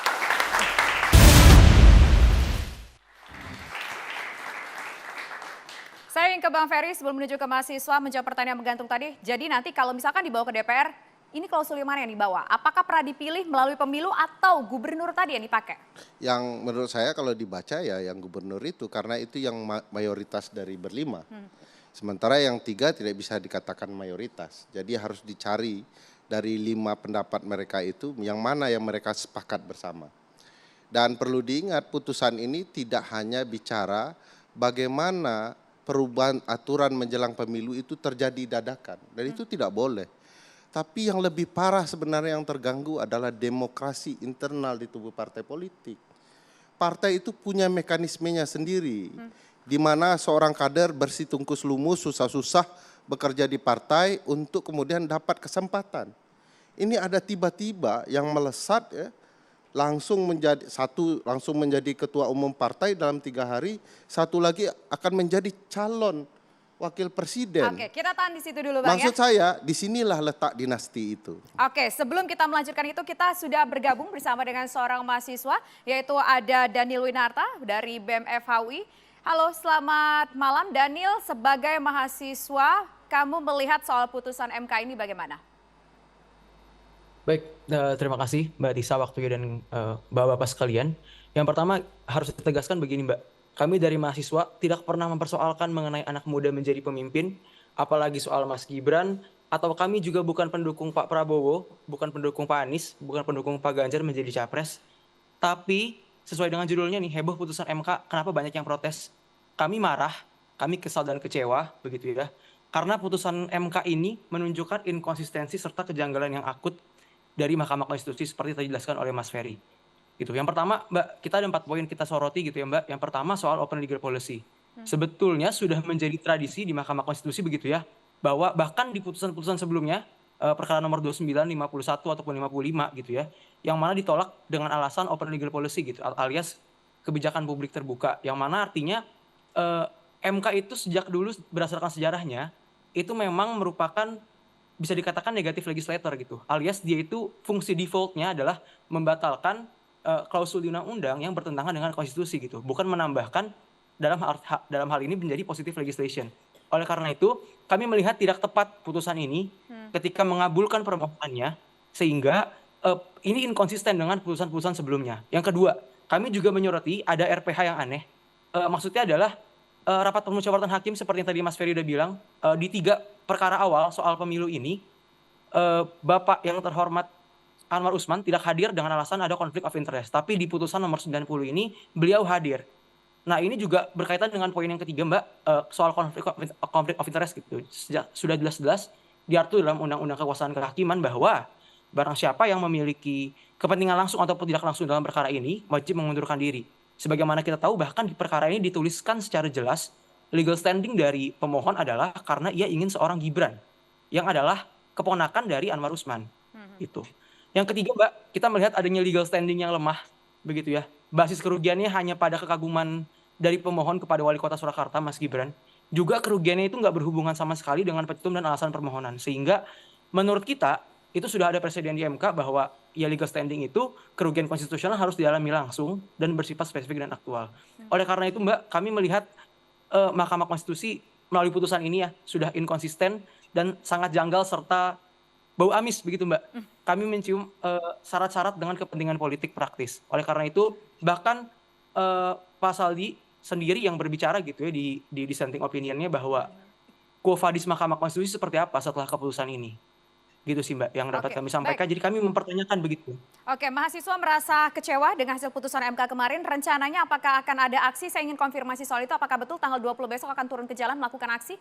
Saya ingin ke Bang Ferry sebelum menuju ke mahasiswa menjawab pertanyaan menggantung tadi. Jadi nanti kalau misalkan dibawa ke DPR, ini klausul yang mana yang dibawa? Apakah pernah dipilih melalui pemilu atau gubernur tadi yang dipakai? Yang menurut saya kalau dibaca ya yang gubernur itu karena itu yang mayoritas dari berlima. Sementara yang 3 tidak bisa dikatakan mayoritas. Jadi harus dicari dari 5 pendapat mereka itu yang mana yang mereka sepakat bersama. Dan perlu diingat putusan ini tidak hanya bicara bagaimana perubahan aturan menjelang pemilu itu terjadi dadakan. Dan itu tidak boleh. Tapi yang lebih parah sebenarnya yang terganggu adalah demokrasi internal di tubuh partai politik. Partai itu punya mekanismenya sendiri. Di mana seorang kader bersitungkus lumus, susah-susah bekerja di partai untuk kemudian dapat kesempatan. Ini ada tiba-tiba yang melesat ya, langsung menjadi ketua umum partai dalam 3 hari, satu lagi akan menjadi calon wakil presiden. Oke, kita tahan di situ dulu Bang Maksud ya. saya disinilah letak dinasti itu. Oke, sebelum kita melanjutkan itu kita sudah bergabung bersama dengan seorang mahasiswa yaitu ada Daniel Winarta dari BEM FHUI. Halo, selamat malam Daniel. Sebagai mahasiswa, kamu melihat soal putusan MK ini bagaimana? Baik, terima kasih Mbak Tisa waktunya dan Bapak-Bapak sekalian. Yang pertama harus ditegaskan begini Mbak, kami dari mahasiswa tidak pernah mempersoalkan mengenai anak muda menjadi pemimpin, apalagi soal Mas Gibran, atau kami juga bukan pendukung Pak Prabowo, bukan pendukung Pak Anies, bukan pendukung Pak Ganjar menjadi capres. Tapi sesuai dengan judulnya nih, heboh putusan MK, kenapa banyak yang protes? Kami marah, kami kesal dan kecewa, begitu ya. Karena putusan MK ini menunjukkan inkonsistensi serta kejanggalan yang akut dari Mahkamah Konstitusi seperti tadi dijelaskan oleh Mas Ferry. Gitu. Yang pertama, Mbak, kita ada 4 poin kita soroti gitu ya, Mbak. Yang pertama soal open legal policy. Sebetulnya sudah menjadi tradisi di Mahkamah Konstitusi begitu ya, bahwa bahkan di putusan-putusan sebelumnya, perkara nomor 29, 51 ataupun 55 gitu ya, yang mana ditolak dengan alasan open legal policy gitu, alias kebijakan publik terbuka, yang mana artinya MK itu sejak dulu berdasarkan sejarahnya itu memang merupakan bisa dikatakan negatif legislator gitu, alias dia itu fungsi defaultnya adalah membatalkan klausul di undang-undang yang bertentangan dengan konstitusi gitu, bukan menambahkan dalam hal ini menjadi positive legislation. Oleh karena itu kami melihat tidak tepat putusan ini ketika mengabulkan permohonannya, sehingga ini inkonsisten dengan putusan-putusan sebelumnya. Yang kedua, kami juga menyoroti ada RPH yang aneh. Maksudnya adalah rapat permusyawaratan hakim seperti yang tadi Mas Ferry udah bilang, di 3 perkara awal soal pemilu ini, Bapak yang terhormat Anwar Usman tidak hadir dengan alasan ada konflik of interest. Tapi di putusan nomor 90 ini beliau hadir. Nah ini juga berkaitan dengan poin yang ketiga Mbak, soal konflik of interest gitu. Sudah jelas-jelas diatur dalam Undang-Undang Kekuasaan Kehakiman bahwa barang siapa yang memiliki kepentingan langsung ataupun tidak langsung dalam perkara ini wajib mengundurkan diri. Sebagaimana kita tahu bahkan di perkara ini dituliskan secara jelas legal standing dari pemohon adalah karena ia ingin seorang Gibran yang adalah keponakan dari Anwar Usman. Gitu. Yang ketiga Mbak, kita melihat adanya legal standing yang lemah begitu ya. Basis kerugiannya hanya pada kekaguman dari pemohon kepada Wali Kota Surakarta, Mas Gibran. Juga kerugiannya itu nggak berhubungan sama sekali dengan petitum dan alasan permohonan. Sehingga menurut kita, itu sudah ada presiden di MK bahwa ya legal standing itu kerugian konstitusional harus dialami langsung dan bersifat spesifik dan aktual. Oleh karena itu Mbak, kami melihat Mahkamah Konstitusi melalui putusan ini ya sudah inkonsisten dan sangat janggal serta bau amis begitu Mbak. Kami mencium syarat-syarat dengan kepentingan politik praktis. Oleh karena itu bahkan Pak Saldi sendiri yang berbicara gitu ya di dissenting opinionnya bahwa quo vadis Mahkamah Konstitusi seperti apa setelah keputusan ini. Gitu sih Mbak yang dapat kami sampaikan. Jadi kami mempertanyakan begitu. Oke, mahasiswa merasa kecewa dengan hasil putusan MK kemarin. Rencananya apakah akan ada aksi? Saya ingin konfirmasi soal itu. Apakah betul tanggal 20 besok akan turun ke jalan melakukan aksi?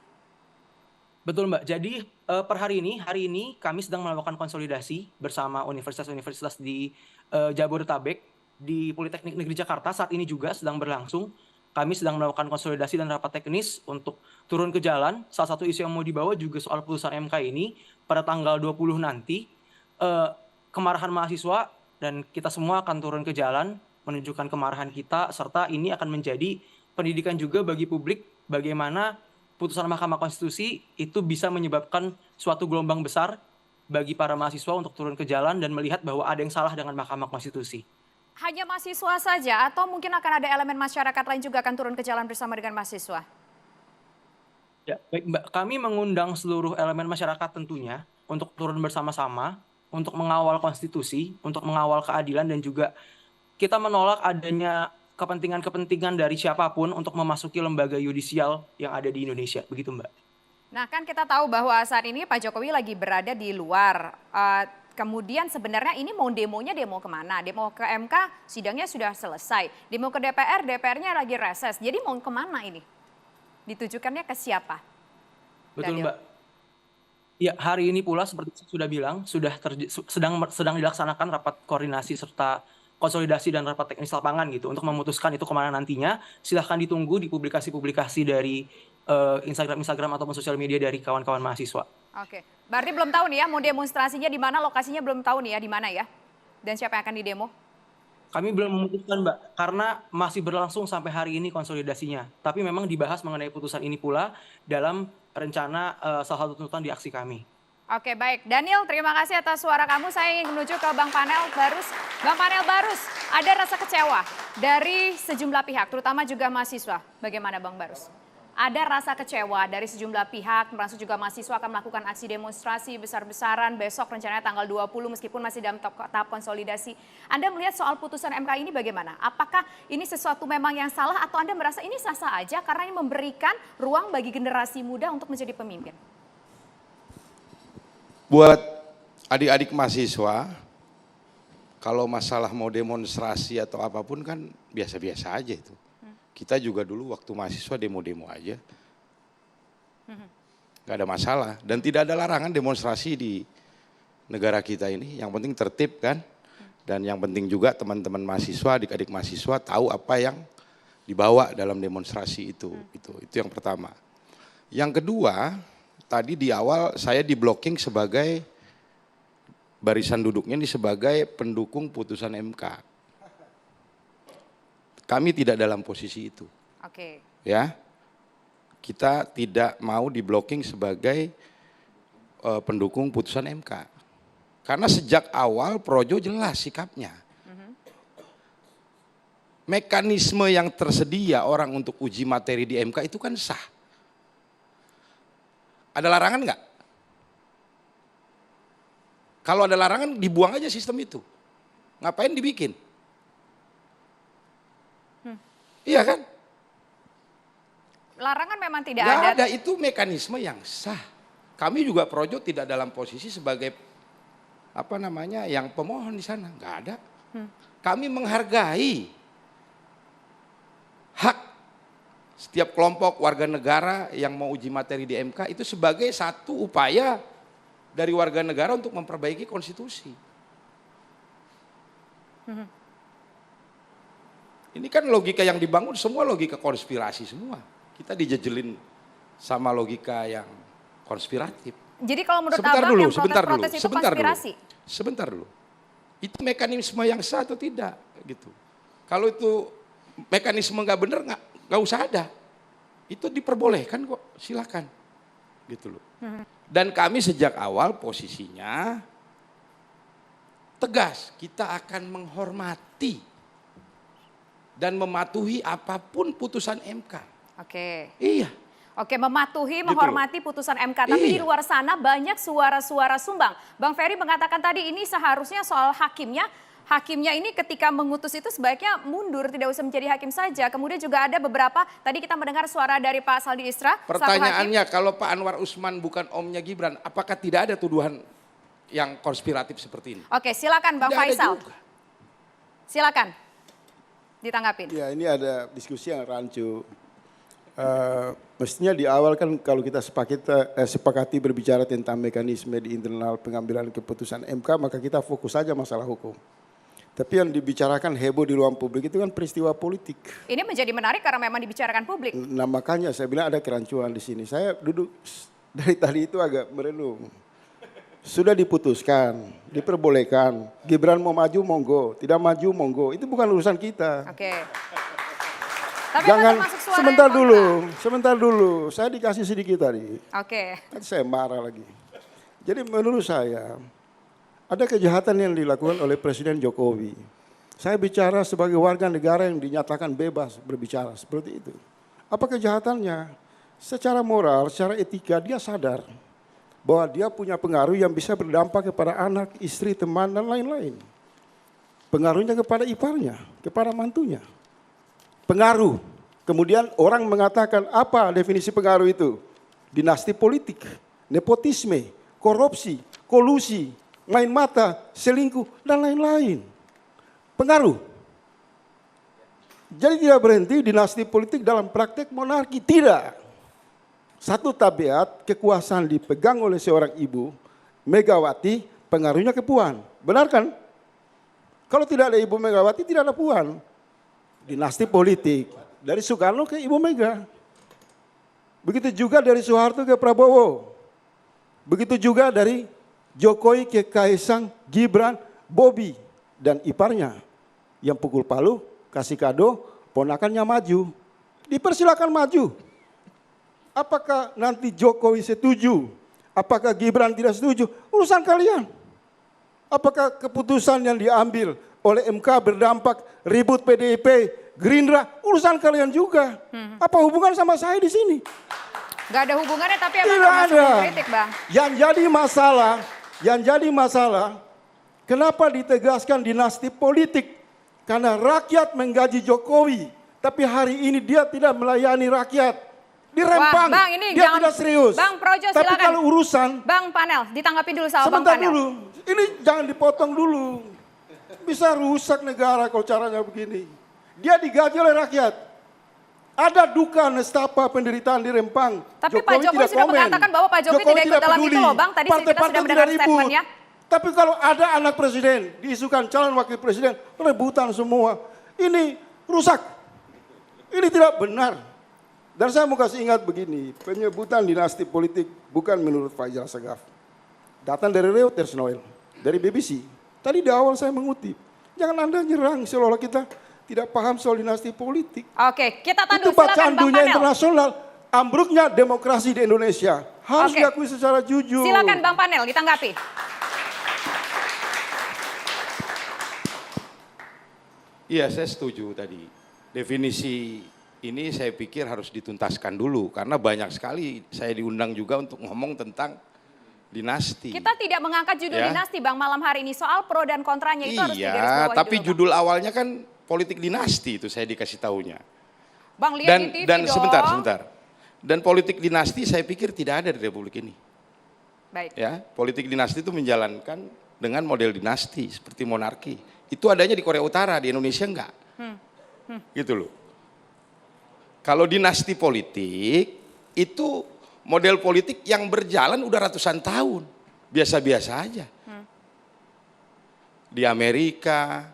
Betul Mbak, jadi per hari ini kami sedang melakukan konsolidasi bersama universitas-universitas di Jabodetabek, di Politeknik Negeri Jakarta saat ini juga sedang berlangsung. Kami sedang melakukan konsolidasi dan rapat teknis untuk turun ke jalan. Salah satu isu yang mau dibawa juga soal putusan MK ini pada tanggal 20 nanti. Kemarahan mahasiswa dan kita semua akan turun ke jalan menunjukkan kemarahan kita, serta ini akan menjadi pendidikan juga bagi publik bagaimana putusan Mahkamah Konstitusi itu bisa menyebabkan suatu gelombang besar bagi para mahasiswa untuk turun ke jalan dan melihat bahwa ada yang salah dengan Mahkamah Konstitusi. Hanya mahasiswa saja atau mungkin akan ada elemen masyarakat lain juga akan turun ke jalan bersama dengan mahasiswa? Ya, baik Mbak, kami mengundang seluruh elemen masyarakat tentunya untuk turun bersama-sama, untuk mengawal konstitusi, untuk mengawal keadilan dan juga kita menolak adanya kepentingan-kepentingan dari siapapun untuk memasuki lembaga yudisial yang ada di Indonesia. Begitu Mbak. Nah kan kita tahu bahwa saat ini Pak Jokowi lagi berada di luar. Kemudian sebenarnya ini mau demonya demo kemana? Demo ke MK sidangnya sudah selesai. Demo ke DPR, DPR-nya lagi reses. Jadi mau kemana ini? Ditujukannya ke siapa? Betul Daniel. Mbak. Ya hari ini pula seperti saya sudah bilang sedang dilaksanakan rapat koordinasi serta konsolidasi dan rapat teknis lapangan gitu untuk memutuskan itu kemana nantinya. Silahkan ditunggu di publikasi-publikasi dari Instagram ataupun sosial media dari kawan-kawan mahasiswa. Oke, berarti belum tahu nih ya mau demonstrasinya di mana, lokasinya belum tahu nih ya di mana ya? Dan siapa yang akan didemo? Kami belum memutuskan Mbak, karena masih berlangsung sampai hari ini konsolidasinya. Tapi memang dibahas mengenai putusan ini pula dalam rencana salah satu tuntutan di aksi kami. Oke baik, Daniel terima kasih atas suara kamu. Saya ingin menuju ke Bang Panel Barus. Bang Panel Barus, ada rasa kecewa dari sejumlah pihak, terutama juga mahasiswa. Bagaimana Bang Barus? Ada rasa kecewa dari sejumlah pihak, termasuk juga mahasiswa akan melakukan aksi demonstrasi besar-besaran besok rencananya tanggal 20 meskipun masih dalam tahap konsolidasi. Anda melihat soal putusan MK ini bagaimana? Apakah ini sesuatu memang yang salah atau Anda merasa ini sah-sah aja karena ini memberikan ruang bagi generasi muda untuk menjadi pemimpin? Buat adik-adik mahasiswa, kalau masalah mau demonstrasi atau apapun kan biasa-biasa aja itu. Kita juga dulu waktu mahasiswa demo-demo aja. Gak ada masalah. Dan tidak ada larangan demonstrasi di negara kita ini. Yang penting tertib kan. Dan yang penting juga teman-teman mahasiswa, adik-adik mahasiswa tahu apa yang dibawa dalam demonstrasi itu. Itu yang pertama. Yang kedua, tadi di awal saya di blocking sebagai barisan duduknya ini sebagai pendukung putusan MK. Kami tidak dalam posisi itu. Oke. Ya. Kita tidak mau di blocking sebagai pendukung putusan MK. Karena sejak awal Projo jelas sikapnya. Mekanisme yang tersedia orang untuk uji materi di MK itu kan sah. Ada larangan enggak? Kalau ada larangan dibuang aja sistem itu. Ngapain dibikin? Iya kan? Larangan memang tidak Nggak ada. ada, itu mekanisme yang sah. Kami juga Projo tidak dalam posisi sebagai yang pemohon di sana, nggak ada. Kami menghargai hak setiap kelompok warga negara yang mau uji materi di MK itu sebagai satu upaya dari warga negara untuk memperbaiki konstitusi. Ini kan logika yang dibangun semua logika konspirasi semua. Kita dijejelin sama logika yang konspiratif. Jadi kalau menurut Sebentar Abang dulu, yang protes-protes itu konspirasi? Sebentar dulu. Itu mekanisme yang sah atau tidak gitu. Kalau itu mekanisme nggak benar nggak usah ada. Itu diperbolehkan kok, silakan. Gitu loh. Dan kami sejak awal posisinya tegas, kita akan menghormati dan mematuhi apapun putusan MK. Oke. Iya. Oke, mematuhi, menghormati putusan MK. Tapi di Iya. luar sana banyak suara-suara sumbang. Bang Ferry mengatakan tadi ini seharusnya soal hakimnya. Hakimnya ini ketika mengutus itu sebaiknya mundur, tidak usah menjadi hakim saja. Kemudian juga ada beberapa, tadi kita mendengar suara dari Pak Saldi Isra. selaku hakim. Pertanyaannya kalau Pak Anwar Usman bukan omnya Gibran, apakah tidak ada tuduhan yang konspiratif seperti ini? Oke, silakan Bang Tidak ada Faisal. juga. Silakan ditanggapin. Ya, ini ada diskusi yang rancu. Mestinya di awal kan kalau kita sepakati berbicara tentang mekanisme di internal pengambilan keputusan MK, maka kita fokus saja masalah hukum. Tapi yang dibicarakan heboh di ruang publik itu kan peristiwa politik. Ini menjadi menarik karena memang dibicarakan publik. Nah makanya saya bilang ada kerancuan di sini. Saya duduk dari tadi itu agak merenung. Sudah diputuskan, diperbolehkan. Gibran mau maju monggo, tidak maju monggo. Itu bukan urusan kita. Oke. Tapi Jangan, termasuk suara sebentar yang kontra. sebentar dulu. Saya dikasih sedikit tadi. Oke. Tadi saya marah lagi. Jadi menurut saya ada kejahatan yang dilakukan oleh Presiden Jokowi. Saya bicara sebagai warga negara yang dinyatakan bebas berbicara seperti itu. Apa kejahatannya? Secara moral, secara etika dia sadar bahwa dia punya pengaruh yang bisa berdampak kepada anak, istri, teman, dan lain-lain. Pengaruhnya kepada iparnya, kepada mantunya. Pengaruh. Kemudian orang mengatakan apa definisi pengaruh itu? Dinasti politik, nepotisme, korupsi, kolusi, main mata, selingkuh, dan lain-lain. Pengaruh. Jadi tidak berhenti dinasti politik dalam praktek monarki, tidak. Satu tabiat kekuasaan dipegang oleh seorang ibu, Megawati, pengaruhnya ke Puan. Benar kan? Kalau tidak ada Ibu Megawati, tidak ada Puan. Dinasti politik, dari Soekarno ke Ibu Mega. Begitu juga dari Soeharto ke Prabowo. Begitu juga dari Jokowi ke Kaisang, Gibran, Bobi, dan iparnya. Yang pukul palu, kasih kado, ponakannya maju. Dipersilakan maju. Apakah nanti Jokowi setuju? Apakah Gibran tidak setuju? Urusan kalian. Apakah keputusan yang diambil oleh MK berdampak ribut PDIP, Gerindra? Urusan kalian juga. Apa hubungan sama saya di sini? Gak ada hubungannya tapi emang Tidak termasuk ada. kritik Bang. Yang jadi masalah, kenapa ditegaskan dinasti politik? Karena rakyat menggaji Jokowi, tapi hari ini dia tidak melayani rakyat. Dirempang, Wah, Bang, ini dia jangan- tidak serius. Bang Projo, tapi silakan. kalau urusan, Bang Panel, ditanggapi dulu sama Bang sebentar Panel. dulu, ini jangan dipotong dulu. Bisa rusak negara kalau caranya begini. Dia digaji oleh rakyat. Ada duka, nestapa, penderitaan di Rempang. Tapi Pak Jokowi tidak sudah komen. mengatakan bahwa Pak Jokowi tidak ikut dalam itu loh, Bang. Tadi kita Partai-partai sudah mendengar tidak ribut. statementnya. Tapi kalau ada anak presiden, diisukan calon wakil presiden, rebutan semua. Ini rusak. Ini tidak benar. Dan saya mau kasih ingat begini, penyebutan dinasti politik bukan menurut Faisal Sagaf. Datang dari Reuters, Noel, dari BBC. Tadi di awal saya mengutip. Jangan Anda nyerang seolah-olah kita tidak paham soal dinasti politik. Oke, kita tahan Itu dulu. Silakan bacaan Bang dunia Panel. internasional. Ambruknya demokrasi di Indonesia. Harus Oke. diakui secara jujur. Silakan Bang Panel, ditanggapi. Iya, saya setuju tadi. Definisi ini saya pikir harus dituntaskan dulu karena banyak sekali saya diundang juga untuk ngomong tentang dinasti. Kita tidak mengangkat judul Ya. dinasti Bang malam hari ini. Soal pro dan kontranya itu harus digarisbawahi Iya, tapi dulu, Bang. judul awalnya kan politik dinasti itu saya dikasih taunya. Bang lihat di TV Dan dong. sebentar. Dan politik dinasti saya pikir tidak ada di Republik ini. Baik. Ya, politik dinasti itu menjalankan dengan model dinasti seperti monarki. Itu adanya di Korea Utara, di Indonesia enggak. Gitu loh. Kalau dinasti politik itu model politik yang berjalan udah ratusan tahun. Biasa-biasa aja. Di Amerika,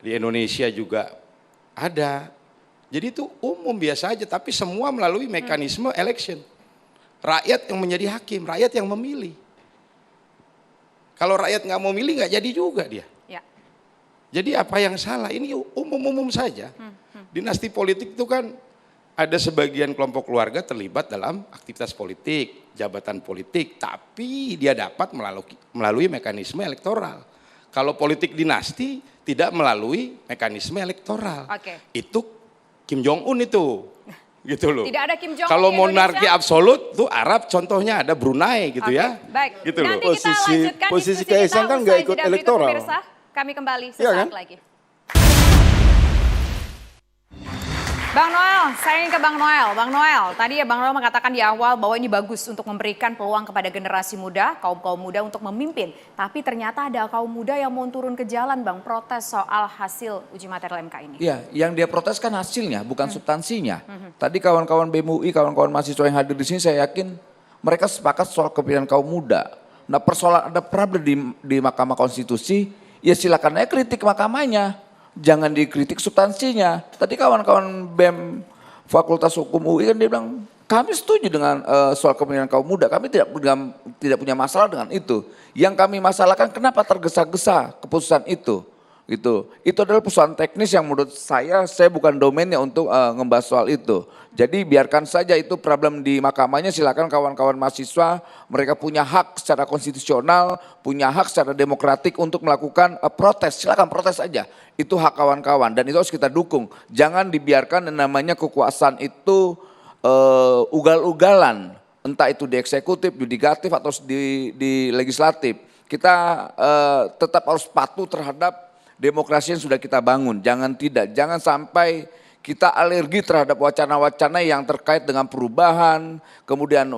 di Indonesia juga ada. Jadi itu umum biasa aja, tapi semua melalui mekanisme election. Rakyat yang menjadi hakim, rakyat yang memilih. Kalau rakyat nggak mau milih nggak jadi juga dia. Ya. Jadi apa yang salah? Ini umum-umum saja. Dinasti politik itu kan ada sebagian kelompok keluarga terlibat dalam aktivitas politik, jabatan politik, tapi dia dapat melalui mekanisme elektoral. Kalau politik dinasti tidak melalui mekanisme elektoral. Itu Kim Jong Un itu. Gitu loh. Tidak ada Kim Jong Un Kalau di monarki Indonesia? absolut tuh Arab contohnya ada Brunei gitu ya. Baik, Gitu loh. nanti kita lanjutkan posisi diskusi kita Kaisang kan usai nggak ikut jeda berikut, elektoral. pemirsa. Kami kembali Iya sesaat kan? lagi. Bang Noel, saya ingin ke Bang Noel. Bang Noel, tadi ya Bang Noel mengatakan di awal bahwa ini bagus untuk memberikan peluang kepada generasi muda, kaum-kaum muda untuk memimpin. Tapi ternyata ada kaum muda yang mau turun ke jalan Bang, protes soal hasil uji material MK ini. Iya, yang dia protes kan hasilnya, bukan substansinya. Tadi kawan-kawan BEM UI, kawan-kawan mahasiswa yang hadir di sini, saya yakin mereka sepakat soal kepemimpinan kaum muda. Nah, persoalan ada problem di Mahkamah Konstitusi, ya silakan aja kritik mahkamahnya. Jangan dikritik substansinya. Tadi kawan-kawan BEM Fakultas Hukum UI kan dia bilang, kami setuju dengan soal kepemimpinan kaum muda. Kami tidak punya masalah dengan itu. Yang kami masalahkan kenapa tergesa-gesa keputusan itu. Gitu. Itu adalah persoalan teknis yang menurut saya bukan domainnya untuk ngebahas soal itu. Jadi biarkan saja itu problem di mahkamahnya, silakan kawan-kawan mahasiswa, mereka punya hak secara konstitusional, punya hak secara demokratik untuk melakukan protes, silakan protes aja. Itu hak kawan-kawan dan itu harus kita dukung. Jangan dibiarkan yang namanya kekuasaan itu ugal-ugalan, entah itu di eksekutif, yudikatif atau di legislatif. Kita tetap harus patuh terhadap demokrasi yang sudah kita bangun. Jangan sampai kita alergi terhadap wacana-wacana yang terkait dengan perubahan, kemudian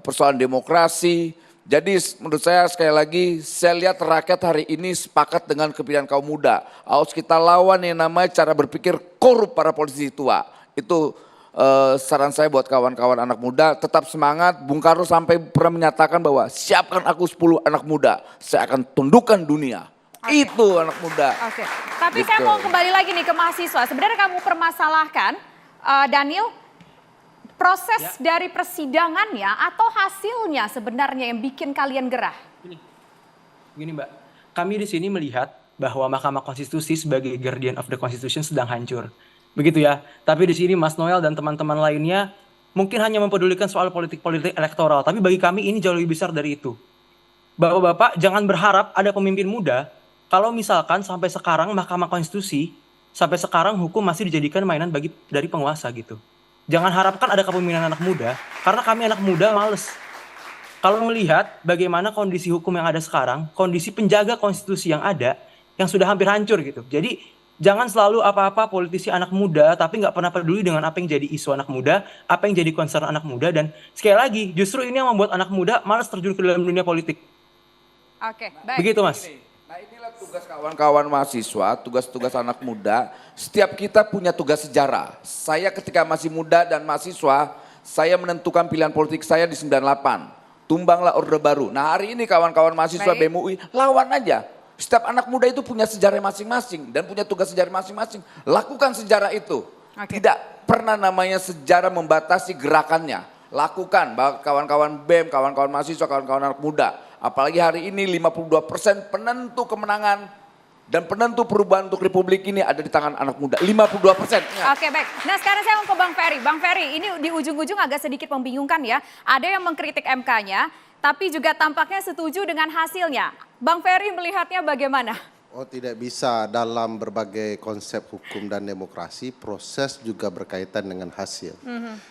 persoalan demokrasi. Jadi menurut saya sekali lagi, saya lihat rakyat hari ini sepakat dengan kepemimpinan kaum muda. Harus kita lawan yang namanya cara berpikir korup para politisi tua. Itu saran saya buat kawan-kawan anak muda, tetap semangat. Bung Karno sampai pernah menyatakan bahwa siapkan aku 10 anak muda, saya akan tundukkan dunia. Itu anak muda. Oke, tapi Gitu. saya mau kembali lagi nih ke mahasiswa. Sebenarnya kamu permasalahkan, Daniel, proses dari persidangannya atau hasilnya sebenarnya yang bikin kalian gerah? Begini Mbak, kami di sini melihat bahwa Mahkamah Konstitusi sebagai guardian of the Constitution sedang hancur. Begitu ya, tapi di sini Mas Noel dan teman-teman lainnya mungkin hanya mempedulikan soal politik-politik elektoral. Tapi bagi kami ini jauh lebih besar dari itu. Bapak-bapak jangan berharap ada pemimpin muda kalau misalkan sampai sekarang Mahkamah Konstitusi, sampai sekarang hukum masih dijadikan mainan dari penguasa gitu. Jangan harapkan ada kepemimpinan anak muda, karena kami anak muda males. Kalau melihat bagaimana kondisi hukum yang ada sekarang, kondisi penjaga konstitusi yang ada, yang sudah hampir hancur gitu. Jadi jangan selalu apa-apa politisi anak muda, tapi nggak pernah peduli dengan apa yang jadi isu anak muda, apa yang jadi concern anak muda. Dan sekali lagi, justru ini yang membuat anak muda malas terjun ke dalam dunia politik. Oke, baik. Begitu Mas. Nah inilah tugas kawan-kawan mahasiswa, tugas-tugas anak muda. Setiap kita punya tugas sejarah. Saya ketika masih muda dan mahasiswa, saya menentukan pilihan politik saya di 98. Tumbanglah Orde Baru. Nah hari ini kawan-kawan mahasiswa BEM UI, lawan aja. Setiap anak muda itu punya sejarah masing-masing dan punya tugas sejarah masing-masing. Lakukan sejarah itu. Tidak pernah namanya sejarah membatasi gerakannya. Lakukan, kawan-kawan BEM, kawan-kawan mahasiswa, kawan-kawan anak muda. Apalagi hari ini 52% penentu kemenangan dan penentu perubahan untuk Republik ini ada di tangan anak muda. 52%. Oke, baik. Nah sekarang saya mau ke Bang Ferry. Bang Ferry, ini di ujung-ujung agak sedikit membingungkan ya. Ada yang mengkritik MK-nya, tapi juga tampaknya setuju dengan hasilnya. Bang Ferry melihatnya bagaimana? Oh, tidak bisa. Dalam berbagai konsep hukum dan demokrasi, proses juga berkaitan dengan hasil.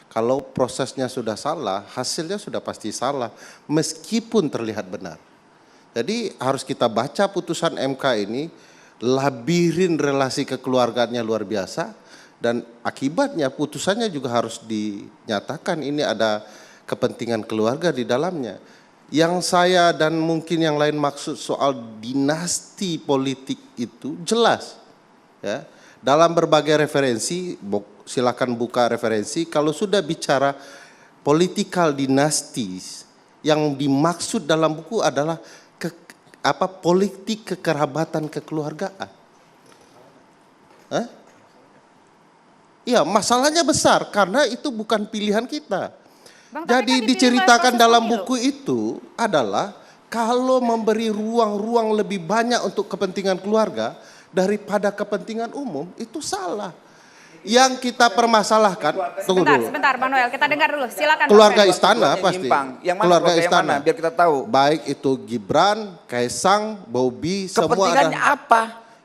Kalau prosesnya sudah salah, hasilnya sudah pasti salah, meskipun terlihat benar. Jadi harus kita baca putusan MK ini, labirin relasi kekeluargaannya luar biasa, dan akibatnya putusannya juga harus dinyatakan ini ada kepentingan keluarga di dalamnya. Yang saya dan mungkin yang lain maksud soal dinasti politik itu jelas, ya. Dalam berbagai referensi, silakan buka referensi, kalau sudah bicara political dynasties, yang dimaksud dalam buku adalah politik kekerabatan kekeluargaan. Iya, masalahnya besar karena itu bukan pilihan kita. Bang, tapi Jadi kan dipilih diceritakan oleh dalam proses buku itu adalah kalau memberi ruang-ruang lebih banyak untuk kepentingan keluarga daripada kepentingan umum, itu salah. Yang kita permasalahkan, tunggu dulu. Sebentar Bang Noel, kita dengar dulu. Silakan Bang Keluarga Ferry. istana Yang pasti. nyimpang. Yang mana Keluarga keluarga yang istana. mana? Biar kita tahu. Baik itu Gibran, Kaisang, Bobi, semua Kepentingannya ada. apa?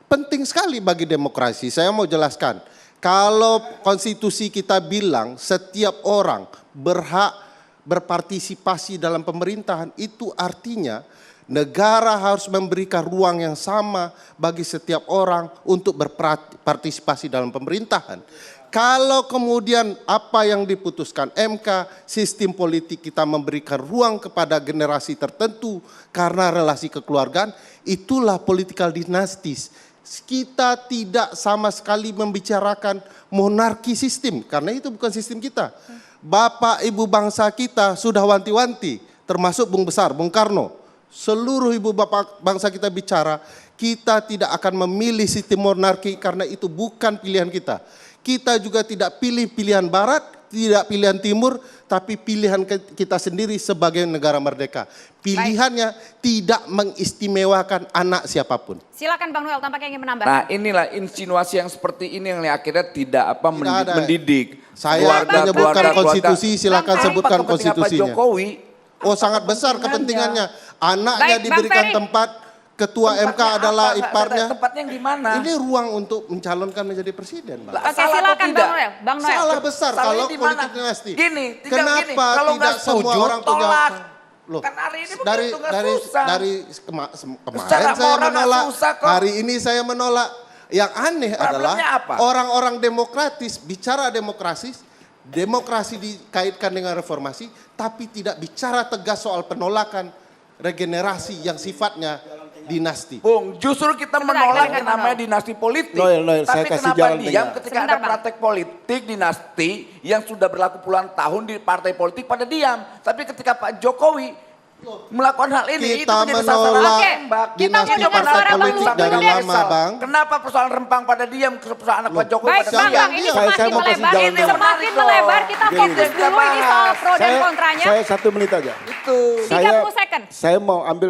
Penting sekali bagi demokrasi. Saya mau jelaskan. Kalau konstitusi kita bilang setiap orang berhak berpartisipasi dalam pemerintahan, itu artinya negara harus memberikan ruang yang sama bagi setiap orang untuk berpartisipasi dalam pemerintahan. Kalau kemudian apa yang diputuskan MK, sistem politik kita memberikan ruang kepada generasi tertentu karena relasi kekeluargaan, itulah political dynasties. Kita tidak sama sekali membicarakan monarki sistem, karena itu bukan sistem kita. Bapak ibu bangsa kita sudah wanti-wanti, termasuk Bung Besar, Bung Karno. Seluruh ibu bapak bangsa kita bicara, kita tidak akan memilih sistem monarki karena itu bukan pilihan kita. Kita juga tidak pilih pilihan barat, tidak pilihan timur, tapi pilihan kita sendiri sebagai negara merdeka. Pilihannya tidak mengistimewakan anak siapapun. Silakan Bang Noel, tampaknya ingin menambah. Nah inilah insinuasi yang seperti ini yang akhirnya tidak Tidak ada. mendidik. Saya menyebutkan konstitusi, silakan Apa sebutkan kepentingan Pak konstitusinya. Jokowi? Oh sangat besar kepentingannya. Anaknya Baik, Bang diberikan Ferry. tempat, ketua MK Tempatnya adalah apa? iparnya. Tempatnya yang di mana? Ini ruang untuk mencalonkan menjadi presiden, Bang. Oke, Salah atau silakan tidak? Bang Noel. Bang Noel. Salah besar Salahnya kalau di mana? politik dinasti. Gini, tinggal Kenapa gini. Kalau tidak nggak semua setuju, orang punya tolak. Loh, Kan hari ini dari begitu, nggak susah. kemarin Secara saya moral nggak menolak, susah kok. hari ini saya menolak. Yang aneh adalah Problemnya apa? orang-orang demokratis bicara demokrasi dikaitkan dengan reformasi, tapi tidak bicara tegas soal penolakan regenerasi yang sifatnya dinasti. Bung, justru kita Sebentar, menolak kita yang dengar namanya Noel. dinasti politik. Noel, saya Tapi kasih kenapa jalan diam tengah. ketika Sebentar, ada Bang. praktek politik dinasti yang sudah berlaku puluhan tahun di partai politik pada diam. Tapi ketika Pak Jokowi melakukan hal ini, itu Kita menjadi sasaran menolak Oke, tembak. kita dinasti mau dengar partai suara Bang politik Luhut dari dulu deh. lama, Bang. Kenapa persoalan Rempang pada diam, persoalan anak Pak Jokowi Baik, pada Bang, diam? Bang, ini Saya semakin mau kasih melebar. jalan Ini tengah. semakin melebar. Kita Gini, fokus gini. dulu ini soal pro dan kontranya. Saya 1 menit aja. Itu. 30 second. Saya mau ambil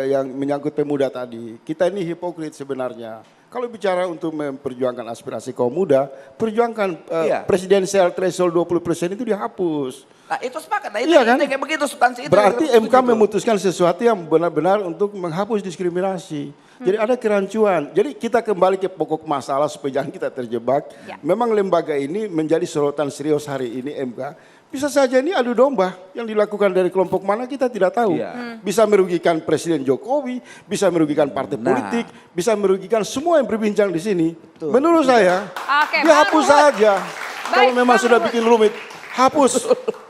yang menyangkut pemuda tadi. Kita ini hipokrit sebenarnya. Kalau bicara untuk memperjuangkan aspirasi kaum muda, perjuangkan Iya. presidensial threshold 20% itu dihapus. Nah itu sepakat. Nah itu, Iya kan? itu kayak begitu substansi itu. Berarti yang MK setuju. memutuskan sesuatu yang benar-benar untuk menghapus diskriminasi. Jadi ada kerancuan. Jadi kita kembali ke pokok masalah supaya jangan kita terjebak. Ya. Memang lembaga ini menjadi sorotan serius hari ini MK. Bisa saja ini adu domba yang dilakukan dari kelompok mana kita tidak tahu. Iya. Bisa merugikan Presiden Jokowi, bisa merugikan partai Nah. politik, bisa merugikan semua yang berbincang di sini. Menurut saya, Oke, dihapus Bang Luhut. saja. Kalau Baik, memang Bang sudah Luhut. bikin rumit, hapus.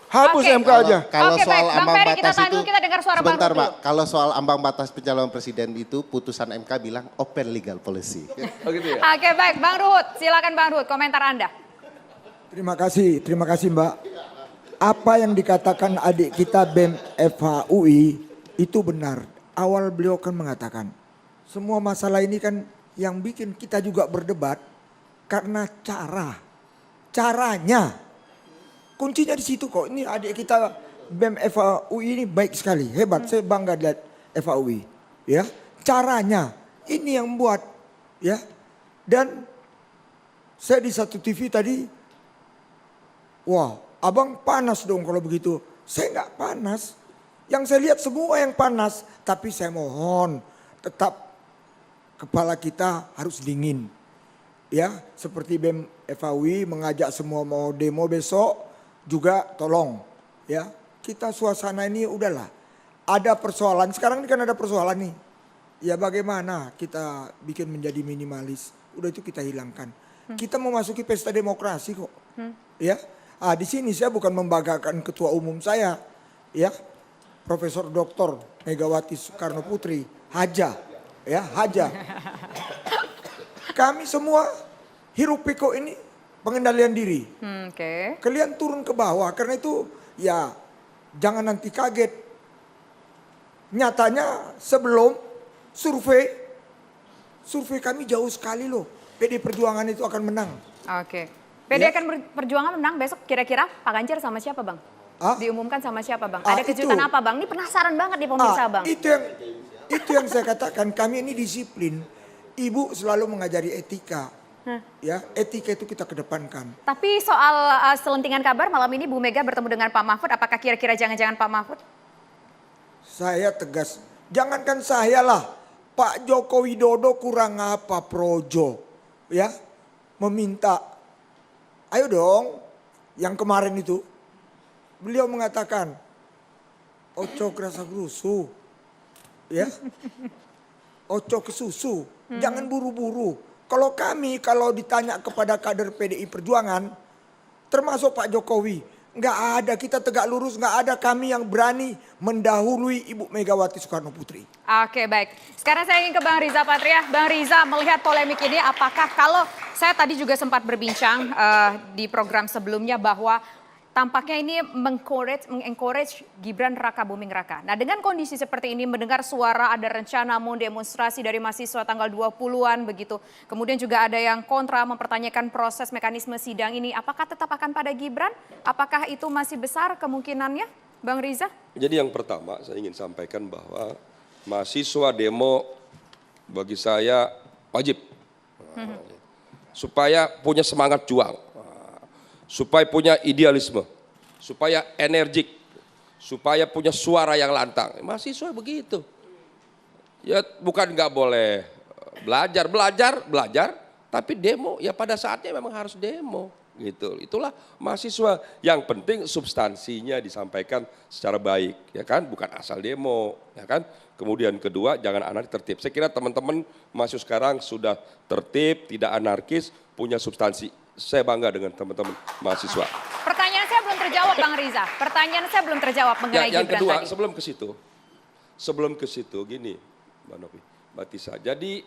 Hapus Oke. MK aja. Kalau Oke, soal baik. Bang ambang Ferry, kita batas tahan itu, dulu, kita dengar suara Bang sebentar Luhut Pak, dulu. kalau soal ambang batas pencalonan presiden itu putusan MK bilang open legal policy. Oh gitu ya? Oke, baik. Bang Ruhut, silakan Bang Ruhut, komentar Anda. Terima kasih Mbak. Apa yang dikatakan adik kita BEM FHUI itu benar. Awal beliau kan mengatakan, semua masalah ini kan yang bikin kita juga berdebat karena caranya. Kuncinya di situ kok. Ini adik kita BEM FHUI ini baik sekali, hebat. Saya bangga lihat FHUI. Ya, caranya ini yang buat, ya. Dan saya di satu TV tadi, wah, abang panas dong kalau begitu. Saya nggak panas. Yang saya lihat semua yang panas. Tapi saya mohon tetap kepala kita harus dingin. Ya, seperti BEM FHUI mengajak semua mau demo besok juga tolong. Ya, kita suasana ini udahlah. Ada persoalan, sekarang ini kan ada persoalan nih. Ya bagaimana kita bikin menjadi minimalis. Udah itu kita hilangkan. Kita memasuki pesta demokrasi kok. Ya. Di sini saya bukan membanggakan ketua umum saya, ya, Profesor Dr. Megawati Soekarno Putri, Haja, ya, Haja. Kami semua Hiruk pikuk ini pengendalian diri. Oke. Kalian turun ke bawah, karena itu ya jangan nanti kaget. Nyatanya sebelum survei kami jauh sekali loh. PD Perjuangan itu akan menang. Oke. PD Ya. akan Perjuangan menang besok kira-kira Pak Ganjar sama siapa Bang? Ah? Diumumkan sama siapa Bang? Ah, Ada kejutan itu. apa Bang? Ini penasaran banget nih pemirsa Bang. Itu yang saya katakan, kami ini disiplin. Ibu selalu mengajari etika. Ya, etika itu kita kedepankan. Tapi soal selentingan kabar malam ini Bu Mega bertemu dengan Pak Mahfud, apakah kira-kira jangan-jangan Pak Mahfud? Saya tegas, jangankan saya lah, Pak Joko Widodo kurang apa Projo, ya, meminta, ayo dong, yang kemarin itu, beliau mengatakan, oco kerasa gerusu, ya, oco ke susu, jangan buru-buru. Kalau ditanya kepada kader PDI Perjuangan, termasuk Pak Jokowi, nggak ada, kita tegak lurus, nggak ada kami yang berani mendahului Ibu Megawati Soekarno Putri. Oke baik, sekarang saya ingin ke Bang Riza Patria. Bang Riza, melihat polemik ini apakah kalau saya tadi juga sempat berbincang di program sebelumnya bahwa tampaknya ini mengencourage Gibran Raka Buming Raka. Nah dengan kondisi seperti ini mendengar suara ada rencana mau demonstrasi dari mahasiswa tanggal 20-an begitu. Kemudian juga ada yang kontra mempertanyakan proses mekanisme sidang ini. Apakah tetap akan pada Gibran? Apakah itu masih besar kemungkinannya Bang Riza? Jadi yang pertama saya ingin sampaikan bahwa mahasiswa demo bagi saya wajib. Supaya punya semangat juang. Supaya punya idealisme, supaya energik, supaya punya suara yang lantang. Mahasiswa begitu. Ya bukan nggak boleh belajar, tapi demo ya pada saatnya memang harus demo gitu. Itulah mahasiswa. Yang penting substansinya disampaikan secara baik, ya kan? Bukan asal demo, ya kan? Kemudian kedua, jangan anarkis, tertib. Saya kira teman-teman mahasiswa sekarang sudah tertib, tidak anarkis, punya substansi. Saya bangga dengan teman-teman mahasiswa. Pertanyaan saya belum terjawab Bang Riza. Pertanyaan saya belum terjawab mengenai Yang Gibran kedua, tadi. sebelum ke situ gini, Mbak Novi, Mbak Tisa. Jadi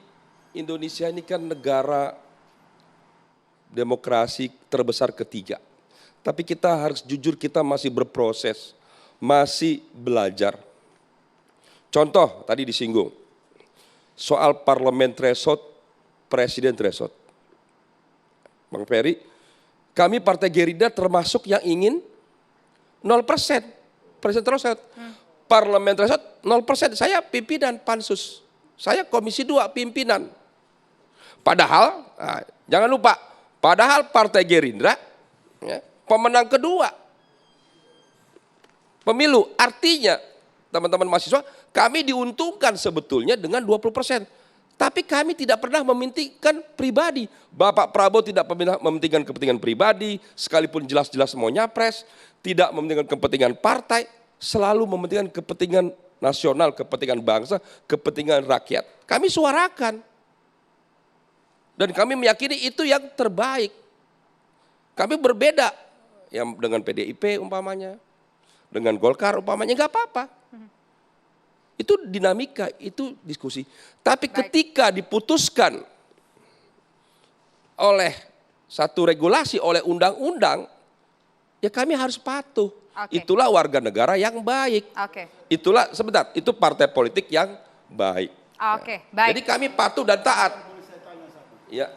Indonesia ini kan negara demokrasi terbesar ketiga. Tapi kita harus jujur, kita masih berproses, masih belajar. Contoh tadi disinggung, soal parlemen threshold, presiden threshold. Bang Ferry, kami Partai Gerindra termasuk yang ingin 0%, presiden threshold. Parlemen threshold 0%, saya pimpinan pansus, saya komisi 2 pimpinan. Padahal, jangan lupa, padahal Partai Gerindra ya, pemenang kedua pemilu. Artinya teman-teman mahasiswa, kami diuntungkan sebetulnya dengan 20%. Tapi kami tidak pernah mementingkan pribadi. Bapak Prabowo tidak pernah mementingkan kepentingan pribadi, sekalipun jelas-jelas mau nyapres, tidak mementingkan kepentingan partai, selalu mementingkan kepentingan nasional, kepentingan bangsa, kepentingan rakyat. Kami suarakan. Dan kami meyakini itu yang terbaik. Kami berbeda yang dengan PDIP umpamanya, dengan Golkar umpamanya, nggak apa-apa. Itu dinamika, itu diskusi. Tapi ketika diputuskan oleh satu regulasi, oleh undang-undang, ya kami harus patuh. Itulah warga negara yang baik. Itulah, sebentar, itu partai politik yang baik. Baik. Jadi kami patuh dan taat. Ya.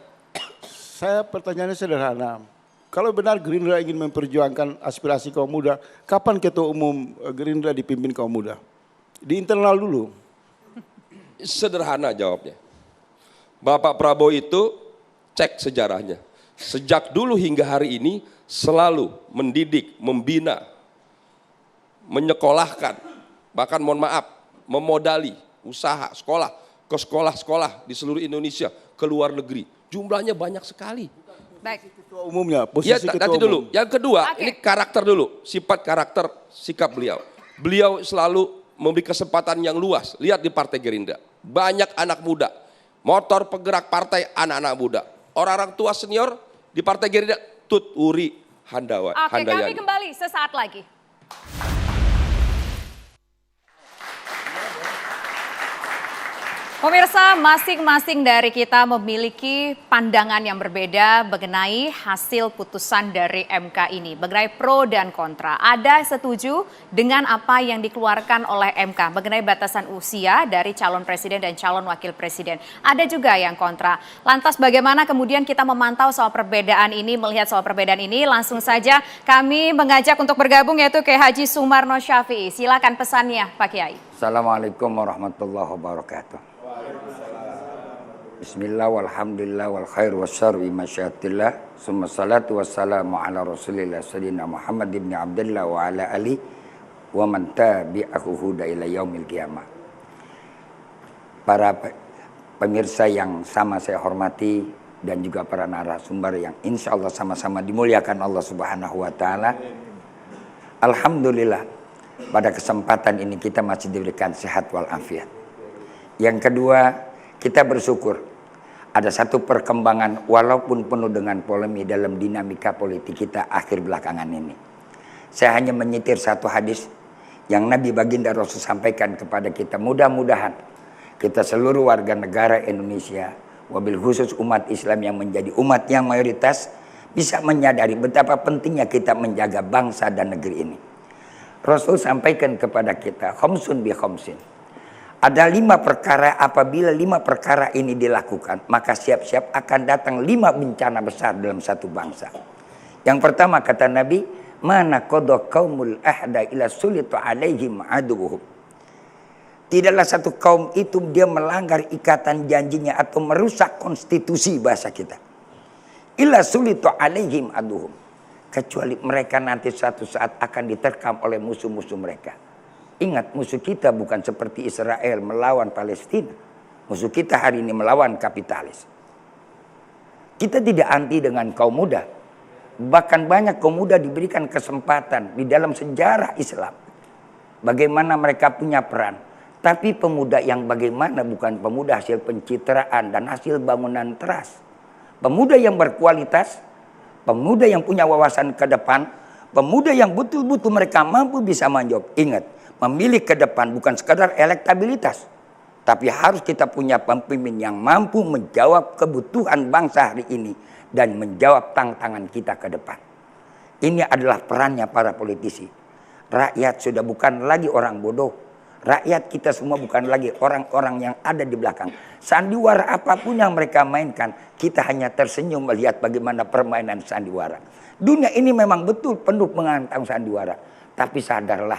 Saya pertanyaannya sederhana. Kalau benar Gerindra ingin memperjuangkan aspirasi kaum muda, kapan Ketua Umum Gerindra dipimpin kaum muda? Di internal dulu. Sederhana jawabnya. Bapak Prabowo itu cek sejarahnya. Sejak dulu hingga hari ini selalu mendidik, membina, menyekolahkan, bahkan mohon maaf, memodali usaha sekolah ke sekolah-sekolah di seluruh Indonesia, ke luar negeri. Jumlahnya banyak sekali. Baik. Ketua umumnya, Ya, posisi ketua nanti umum. dulu. Yang kedua, ini karakter dulu, sifat karakter, sikap beliau. Beliau selalu memberi kesempatan yang luas. Lihat di Partai Gerindra, banyak anak muda, motor penggerak partai anak-anak muda. Orang-orang tua senior di Partai Gerindra, Tut Uri Handayani. Kami kembali sesaat lagi. Pemirsa, masing-masing dari kita memiliki pandangan yang berbeda mengenai hasil putusan dari MK ini, mengenai pro dan kontra. Ada setuju dengan apa yang dikeluarkan oleh MK mengenai batasan usia dari calon presiden dan calon wakil presiden. Ada juga yang kontra. Lantas bagaimana kemudian kita memantau soal perbedaan ini, melihat soal perbedaan ini? Langsung saja kami mengajak untuk bergabung yaitu Kiai Haji Sumarno Syafi'i. Silakan pesannya Pak Kiai. Assalamualaikum warahmatullahi wabarakatuh. Bismillah walhamdulillah wal khair wasyarri masyatillah. Summa salatu wassalamu ala rasulillah sayyidina Muhammad ibn Abdullah wa ala ali wa man tabi'ahu huda ila yaumil qiyamah. Para pemirsa yang sama saya hormati dan juga para narasumber yang insya Allah sama-sama dimuliakan Allah Subhanahu wa ta'ala. Alhamdulillah pada kesempatan ini kita masih diberikan sehat walafiat. Yang kedua, kita bersyukur ada satu perkembangan walaupun penuh dengan polemik dalam dinamika politik kita akhir belakangan ini. Saya hanya menyitir satu hadis yang Nabi Baginda Rasul sampaikan kepada kita. Mudah-mudahan kita seluruh warga negara Indonesia, wabil khusus umat Islam yang menjadi umat yang mayoritas, bisa menyadari betapa pentingnya kita menjaga bangsa dan negeri ini. Rasul sampaikan kepada kita, khamsun bi khamsin. Ada 5 perkara, apabila 5 perkara ini dilakukan, maka siap-siap akan datang 5 bencana besar dalam satu bangsa. Yang pertama kata Nabi, mana qada qaumul ahda ila sulitu alaihim aduhum. Tidaklah satu kaum itu dia melanggar ikatan janjinya atau merusak konstitusi bahasa kita. Ila sulitu alaihim aduhum. Kecuali mereka nanti suatu saat akan diterkam oleh musuh-musuh mereka. Ingat, musuh kita bukan seperti Israel melawan Palestina. Musuh kita hari ini melawan kapitalis. Kita tidak anti dengan kaum muda. Bahkan banyak kaum muda diberikan kesempatan di dalam sejarah Islam. Bagaimana mereka punya peran. Tapi pemuda yang bagaimana bukan pemuda hasil pencitraan dan hasil bangunan teras. Pemuda yang berkualitas, pemuda yang punya wawasan ke depan, pemuda yang betul-betul mereka mampu bisa menjawab. Ingat, memilih ke depan bukan sekadar elektabilitas, tapi harus kita punya pemimpin yang mampu menjawab kebutuhan bangsa hari ini dan menjawab tantangan kita ke depan. Ini adalah perannya para politisi. Rakyat sudah bukan lagi orang bodoh. Rakyat kita semua bukan lagi orang-orang yang ada di belakang. Sandiwara apapun yang mereka mainkan, kita hanya tersenyum melihat bagaimana permainan sandiwara. Dunia ini memang betul penuh mengantang sandiwara. Tapi sadarlah,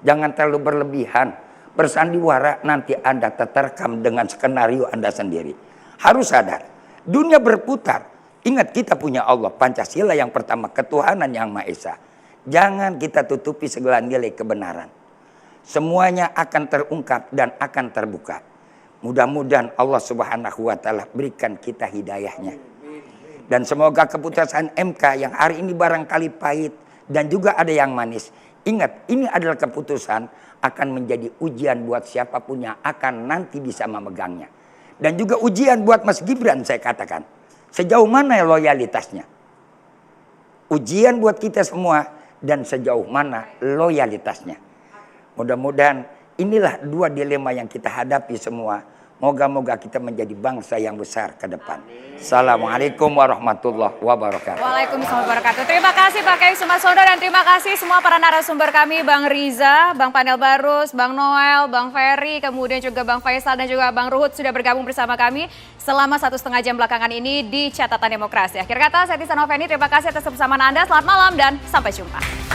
jangan terlalu berlebihan. Bersandiwara nanti Anda terterekam dengan skenario Anda sendiri. Harus sadar, dunia berputar. Ingat kita punya Allah, Pancasila yang pertama, ketuhanan yang Maha Esa. Jangan kita tutupi segala nilai kebenaran. Semuanya akan terungkap dan akan terbuka. Mudah-mudahan Allah Subhanahu wa ta'ala berikan kita hidayahnya. Dan semoga keputusan MK yang hari ini barangkali pahit dan juga ada yang manis. Ingat, ini adalah keputusan akan menjadi ujian buat siapapun yang akan nanti bisa memegangnya. Dan juga ujian buat Mas Gibran saya katakan. Sejauh mana loyalitasnya? Ujian buat kita semua dan sejauh mana loyalitasnya. Mudah-mudahan inilah 2 dilema yang kita hadapi semua. Moga-moga kita menjadi bangsa yang besar ke depan. Assalamualaikum warahmatullahi wabarakatuh. Waalaikumsalam warahmatullahi wabarakatuh. Terima kasih Pak Kiai Sumarsono dan terima kasih semua para narasumber kami, Bang Riza, Bang Panel Barus, Bang Noel, Bang Ferry, kemudian juga Bang Faisal dan juga Bang Ruhut sudah bergabung bersama kami selama 1,5 jam belakangan ini di Catatan Demokrasi. Akhir kata, saya Tisa Noveni, terima kasih atas kebersamaan Anda. Selamat malam dan sampai jumpa.